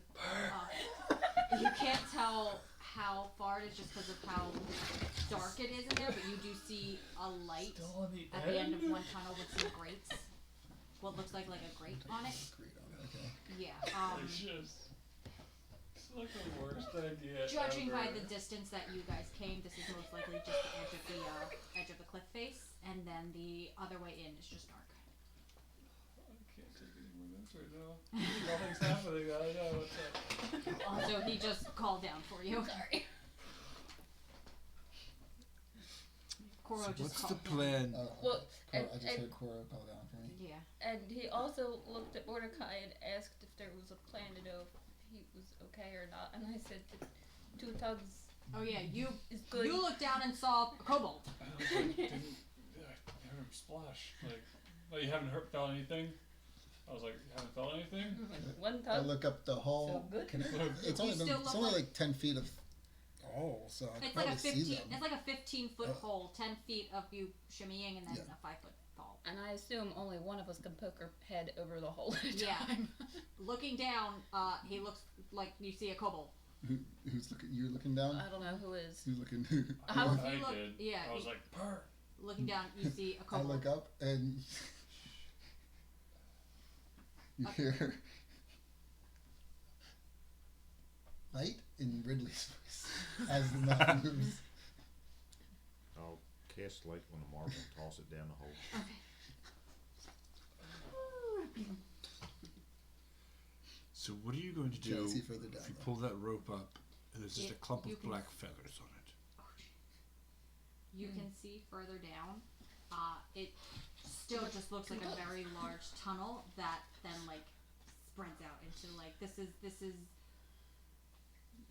You can't tell how far it is just because of how dark it is in there, but you do see a light Still on the at the end of one tunnel with some grates. What looks like a grate on it. Great on it. Okay. Yeah. It's just. It's like the worst idea. Judging by ever. the distance that you guys came, this is most likely just the edge of the cliff face, and then the other way in is just dark. I can't take any more notes right now. Nothing's happening. I don't know what's up. Also, he just called down for you. Sorry. Koro So just what's the called down. plan? Well, I and, just and, heard Cora call down for me. Yeah. and he also looked at Mordecai and asked if there was a plan to know if he was okay or not. And I said that 2 tugs Oh yeah, you is good. you looked down and saw a kobold. I was like, I heard him splash. Like you haven't felt anything? I was like, you haven't felt anything? One I tug. look up the hall. So good. Can I, it's only You been, still it's look only like- like 10 feet of hole, so I It's can like a probably see 15. them. It's like a 15-foot Oh. hole, 10 feet of you shimmying, and then Yeah. a 5-foot fall. And I assume only one of us can poke her head over the hole at a Yeah. time. Looking down, he looks like you see a kobold. Who's looking? You're looking down. I don't know who is. Who's looking? How I if you look? did. Yeah. I was like, purr. Looking down, you see a I kobold. look up and you hear light in Ridley's voice as the mouth moves. I'll cast light on the marble and toss it down the hole. Okay. So what are you going to Can do I see further down? if you though? pull that rope up and there's just Yeah, a clump you of can- black feathers on it? You can see further down. It still just looks like a very large tunnel that then like spreads out into like this is.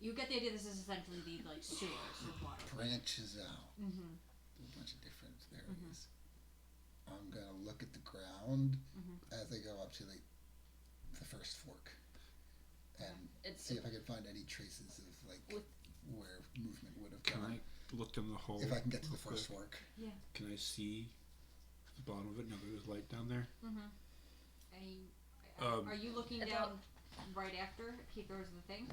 You get the idea. This is essentially the like sewers with water. Branches out. Mm-hmm. A bunch of different areas. I'm gonna look at the ground as I go up to like the first fork, and It's see if I can find any traces of like where movement would have Can gone. I look in the hole? If I can get to the real first quick? fork. Can I see the bottom of it now that there's light down there? Are you looking It's down right after he throws the thing?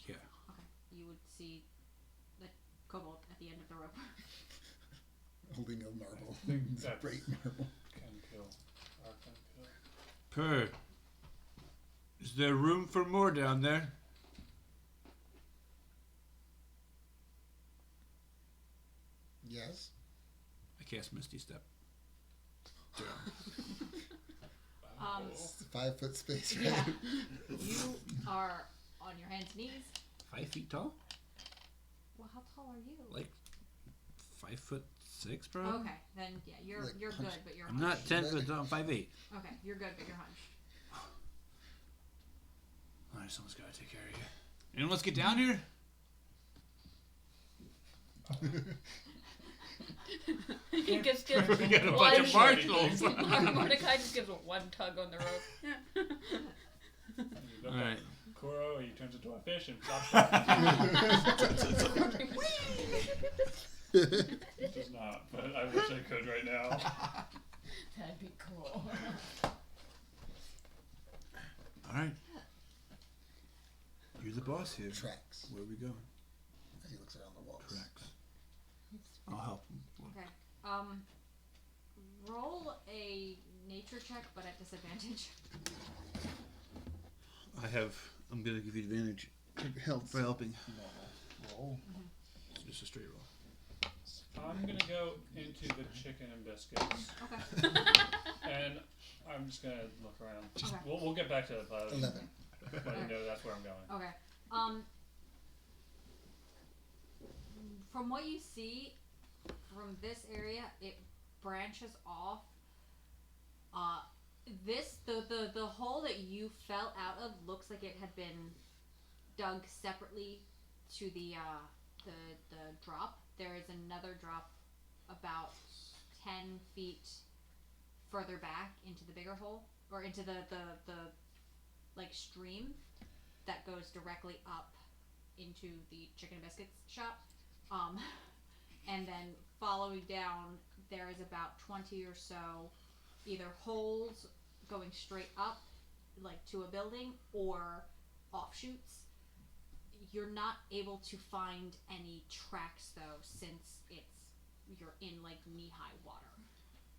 Yeah. Okay. You would see the kobold at the end of the rope. Holding a marble. I think It's a that's- bright marble. Can kill. Can kill. Purr. Is there room for more down there? Yes. I cast Misty Step. It's a 5 foot space, right? Yeah. You are on your hands and knees. 5 feet tall? Well, how tall are you? Like 5'6", bro. Okay, then yeah, you're Like you're punch- good, but you're I'm not hunched. 10 foot tall. I'm 5'8". Okay, you're good, but you're hunched. All right, someone's got to take care of you. Anyone wants to get down here? He just gives We got a one. bunch of marshals. Mordecai just gives one tug on the rope. You look All at right. Koro, he turns into a fish and stops. It does not, but I wish I could right now. That'd be cool. All right. You're the boss here. Tracks. Where are we going? He looks around the walls. Tracks. I'll help him. Okay. Roll a nature check, but at disadvantage. I'm going to give you advantage for helping. Roll. It's just a straight roll. I'm gonna go into the chicken and biscuits, Okay. and I'm just gonna look around. Okay. We'll get back to the clouds. 11. But you know that's where I'm going. Okay. From what you see, from this area, it branches off. The hole that you fell out of looks like it had been dug separately to the the drop, there is another drop about 10 feet further back into the bigger hole, or into the like stream that goes directly up into the chicken and biscuits shop. And then following down, there is about 20 or so either holes going straight up, like to a building, or offshoots. You're not able to find any tracks though, since you're in like knee-high water.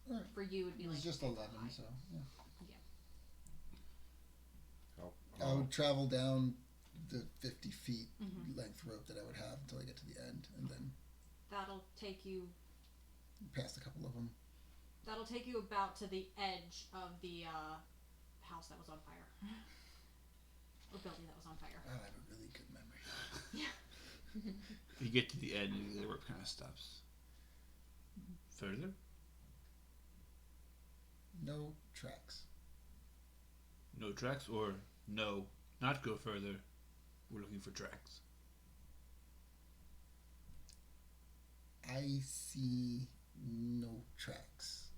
Alright. For you, it'd be It was like just 11, high. so yeah. I'll I would travel down the 50 feet Mhm. length rope that I would have until I get to the end, and then That'll take you. past a couple of them. That'll take you about to the edge of the house that was on fire, or building that was on fire. I have a really good memory. You get to the end, and the rope kind of stops. Further? No tracks. No tracks, or no, not go further. We're looking for tracks. I see no tracks.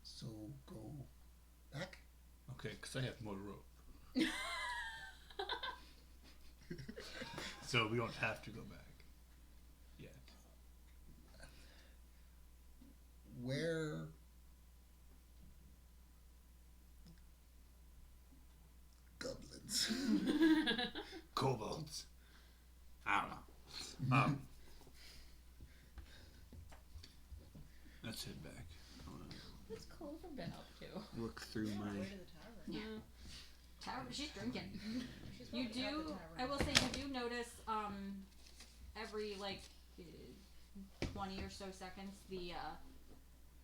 So go back. Okay, because I have more rope. So we don't have to go back yet. Where goblins? Kobolds. I don't know. Let's head back. What's Clover been up to? Look through Yeah, my. way to the tavern. Yeah. Tavern. She's drinking. She's You probably at the do. tavern. I will say you do notice every like 20 or so seconds the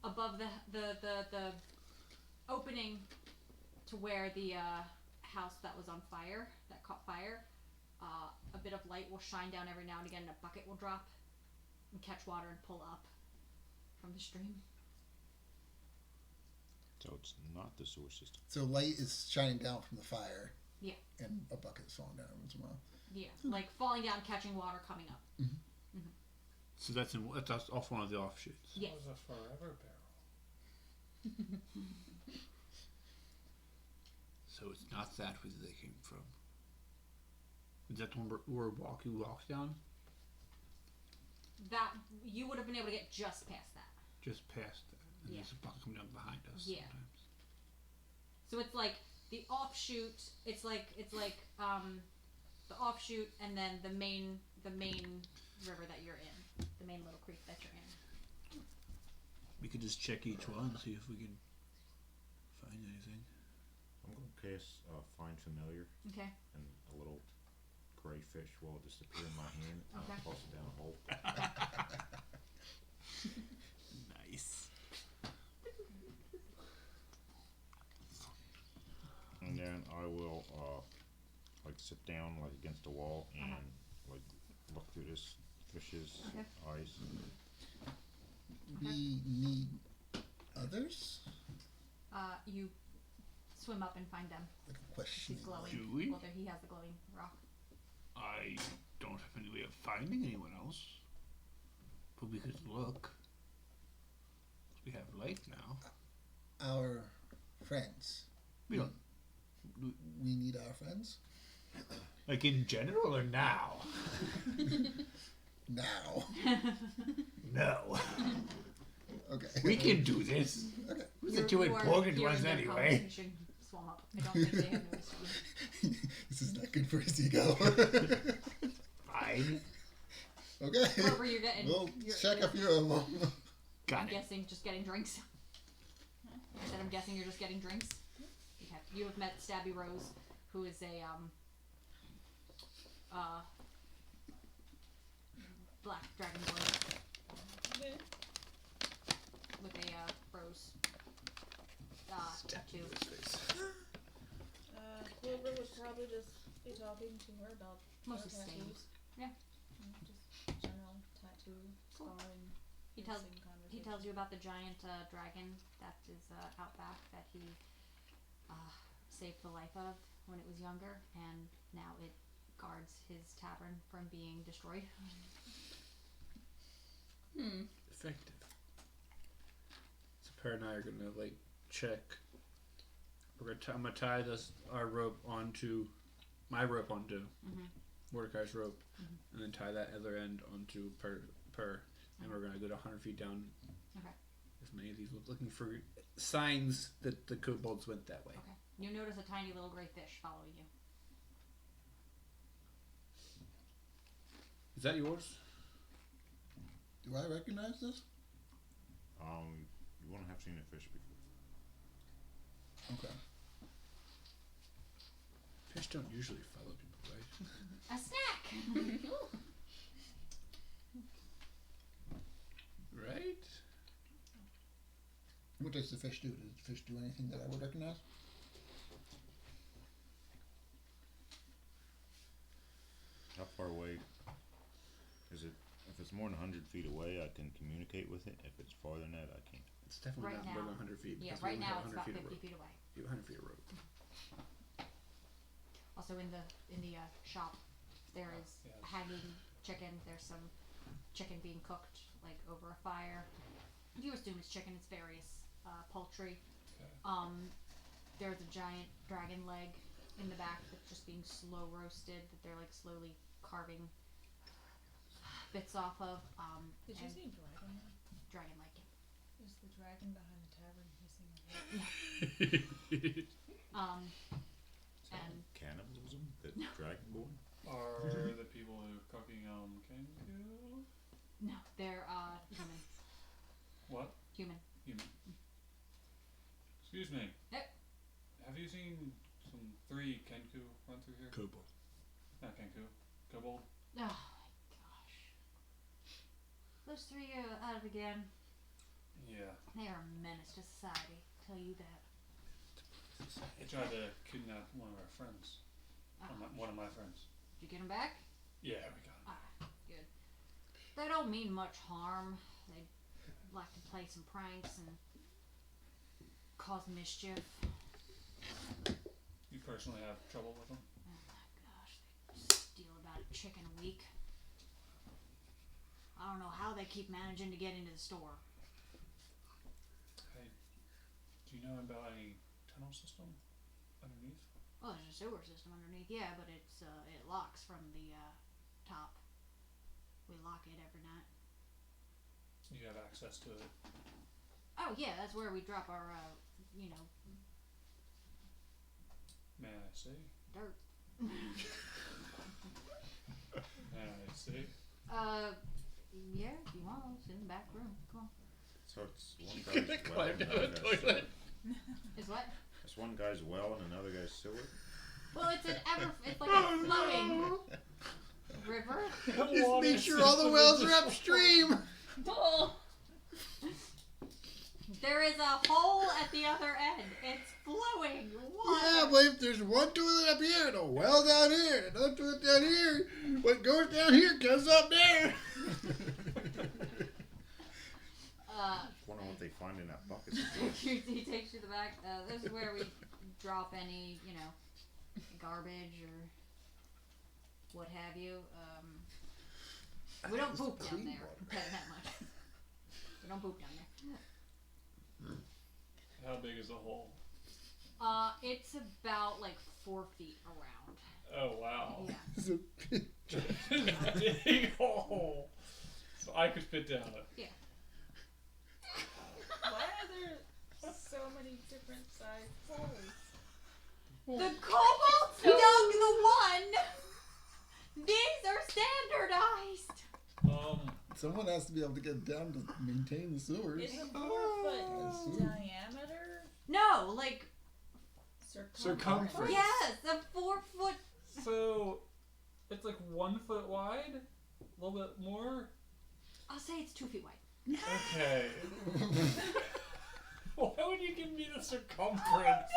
above the opening to where the house that was on fire, that caught fire, a bit of light will shine down every now and again, and a bucket will drop and catch water and pull up from the stream. So it's not the sewer system. So light is shining down from the fire. Yeah. And a bucket is falling down once in a while. Yeah, like falling down, catching water, coming up. So that's off one of the offshoots. Yes. That was a forever barrel. So it's not that where they came from. Is that the one where you walked down? That you would have been able to get just past that. Just past that. And Yeah. there's a bucket coming down behind us Yeah. sometimes. So it's like the offshoot. It's like the offshoot, and then the main river that you're in, the main little creek that you're in. We could just check each one and see if we can find anything. I'm going to cast Find Familiar, Okay. and a little gray fish will disappear in my hand, and Okay. I'll toss it down a hole. Nice. And then I will like sit down like against a wall and like look through this fish's Okay. eyes. We need others? You swim up and find them. Like a He's question. glowing. Do we? Well, there he has the glowing rock. I don't have any way of finding anyone else. But we could look. We have light now. Our friends. We don't. We need our friends? Like in general or now? Now. No. Okay. We can do this. Okay. We're the two important hearing ones their anyway. conversation swim up. I don't think they have noticed you. This is not good for his ego. Fine. Okay. Wherever you're getting. We'll you're- check a few of them. Got I'm it. guessing just getting drinks. I said I'm guessing you're just getting drinks. Okay. You have met Stabby Rose, who is a black dragonborn Okay. with a rose tattoo. Clover would probably just be talking to her about Mostly tattoos. stains. Yeah. Just general tattoo scarring. He tells piercing he conversation. tells you about the giant dragon that is out back that he saved the life of when it was younger, and now it guards his tavern from being destroyed. Effective. So Per and I are gonna like check. I'm gonna tie our rope onto my rope onto Mordecai's rope, and then tie that other end onto Per, and we're gonna go to 100 feet down. Okay. As many of these, looking for signs that the kobolds went that way. Okay. You notice a tiny little gray fish following you. Is that yours? Do I recognize this? You wouldn't have seen a fish before. Okay. Fish don't usually follow people, right? A snack! Right? What does the fish do? Does the fish do anything that I would recognize? How far away is it? If it's more than 100 feet away, I can communicate with it. If it's farther than that, I can't. It's definitely Right not more now. than 100 feet. Yeah, because we right only now have it's about 100 50 of rope. feet away. You have 100 feet of rope. Also in the shop, there is Yes. hanging chicken. There's some chicken being cooked like over a fire. You assume it's chicken. It's various poultry. Okay. There's a giant dragon leg in the back that's just being slow roasted. That they're like slowly carving bits off of. Did you and say dragon? dragon leg? Is the dragon behind the tavern hissing? And Cannibalism? The dragonborn? Are the people who are cooking Kenku? no, they're human. What? Human. Human. Excuse me. Yep. Have you seen some 3 Kenku run through here? Kobold. Not Kenku. Kobold? Oh my gosh. Those 3 are out again. Yeah. They are a menace to society. I'll tell you that. They tried to kidnap one of our friends. One of my friends. Did you get them back? Yeah, we got him. Ah, good. They don't mean much harm. They like to play some pranks and cause mischief. You personally have trouble with them? Oh my gosh, they steal about a chicken a week. I don't know how they keep managing to get into the store. Hey, do you know about any tunnel system underneath? Well, there's a sewer system underneath, yeah, but it locks from the top. We lock it every night. You have access to it. Oh yeah, that's where we drop our, May I see? dirt. May I see? Yeah, if you want, it's in the back room. Come on. So it's one guy's well and another guy's sewer. Is what? It's one guy's well and another guy's sewer. Well, it's like a floating river. Just make sure all the wells are upstream. Oh, There is a hole at the other end. It's flowing water. Yeah, but if there's one toilet up here and a well down here and another toilet down here, what goes down here comes up there. Wonder what they find in that bucket. He takes you to the back. This is where we drop any, garbage or what have you. We don't poop down clean there. water. I'll tell you that much. We don't poop down there. How big is the hole? It's about like 4 feet around. Oh, wow. Yeah. It's a Big hole. So I could fit down it. Why are there so many different sized holes? The kobolds dug the one. These are standardized. Someone has to be able to get down to maintain the sewers. Is it 4 foot diameter? No, like Circumference. yes, a 4 foot. So, it's like 1 foot wide? A little bit more? I'll say it's 2 feet wide. Okay. Why would you give me the circumference?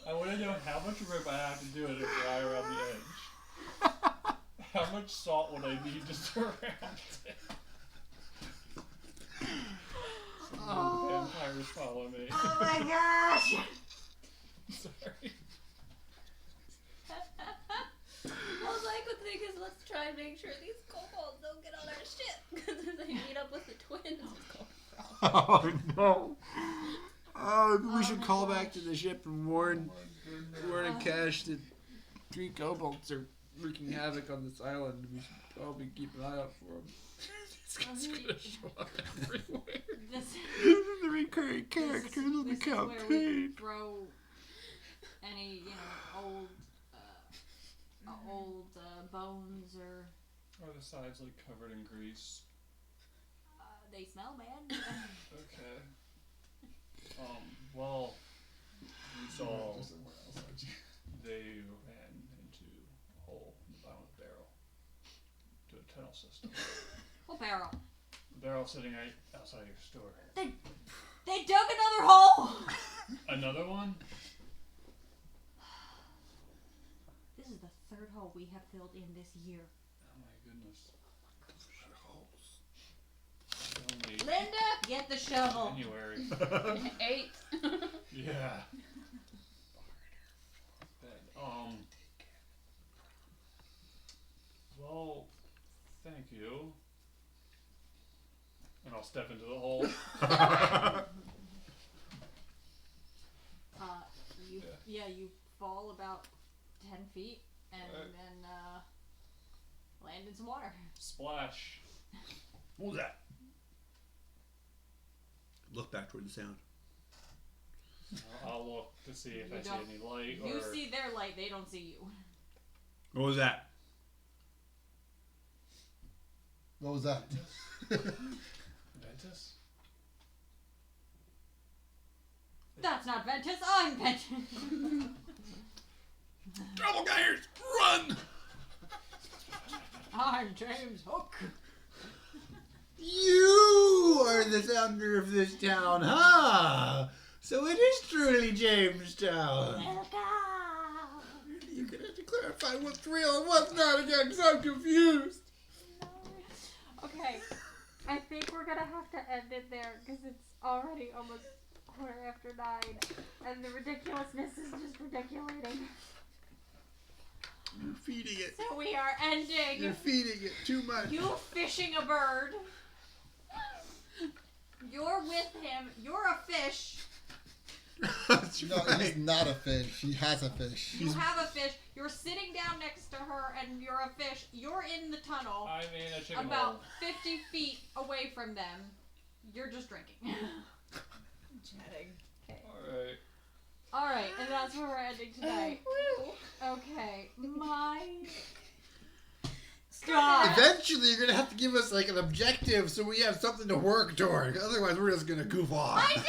I want to know how much rope I have to do it to dry around the edge. How much salt would I need to surround it? Oh. Vampires follow me. Oh my gosh! Sorry. all I could think is let's try and make sure these kobolds don't get on our ship. they meet up with the twins. Oh no. Oh, we Oh should my call gosh. back to the ship and warn Cash that 3 kobolds are wreaking havoc on this island. We should probably keep an eye out for them. These guys are gonna show up everywhere. This This is the recurring character of the this is where we campaign. throw any, old bones or Are the sides like covered in grease? they smell bad. Okay. Well, you saw they ran into a hole in the bottom of the barrel to a tunnel system. What barrel? The barrel sitting right outside your store. They dug another hole. Another one? This is the 3rd hole we have filled in this year. Oh my goodness. Only Linda, get the shovel. January. 8. Yeah. Well, thank you. And I'll step into the hole. You fall about 10 feet and Right. then land in some water. Splash. What was that? Look back toward the sound. I'll look to see if You I see don't- any light You or see their light, they don't see you. What was that? What was that? Ventus. That's not Ventus, I'm Ventus. Doppelgangers, run! I'm James Hook. You are the founder of this town, huh? So it is truly Jamestown. You're gonna have to clarify what's real and what's not again, because I'm confused. Okay, I think we're gonna have to end it there because it's already almost 9:15, and the ridiculousness is just ridiculating. You're feeding it. So we are ending. You're feeding it too much. You fishing a bird. You're with him. You're a fish. That's No, he's not a fish. He has a fish. You have a fish. You're sitting down next to her, and you're a fish. You're in the tunnel, I mean a chicken about hole. 50 feet away from them. You're just drinking. Chatting. Alright. All right, and that's where we're ending tonight. Okay, my God. Eventually, you're gonna have to give us like an objective so we have something to work toward. Otherwise, we're just gonna goof off. I did.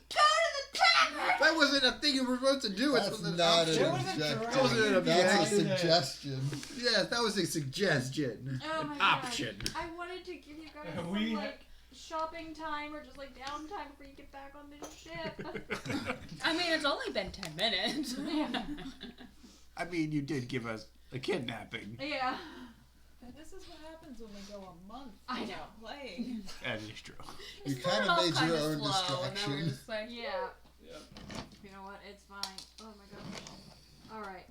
Go to the tavern. That wasn't a thing you were supposed to do. That's It's an not option. an That was a objective. That wasn't an That's a objective. suggestion. Yes, that was a suggestion. Oh An my option. God. I wanted to give you guys some We- like shopping time or just like downtime before you get back on the ship. I mean, it's only been 10 minutes. I mean, you did give us a kidnapping. Yeah. And this is what happens when we go a month I know. without playing. That is true. You It kind started of off made kinda your own slow, and then we're distraction. just like, Yeah. Yep. You know what? It's fine. Oh my gosh. All right.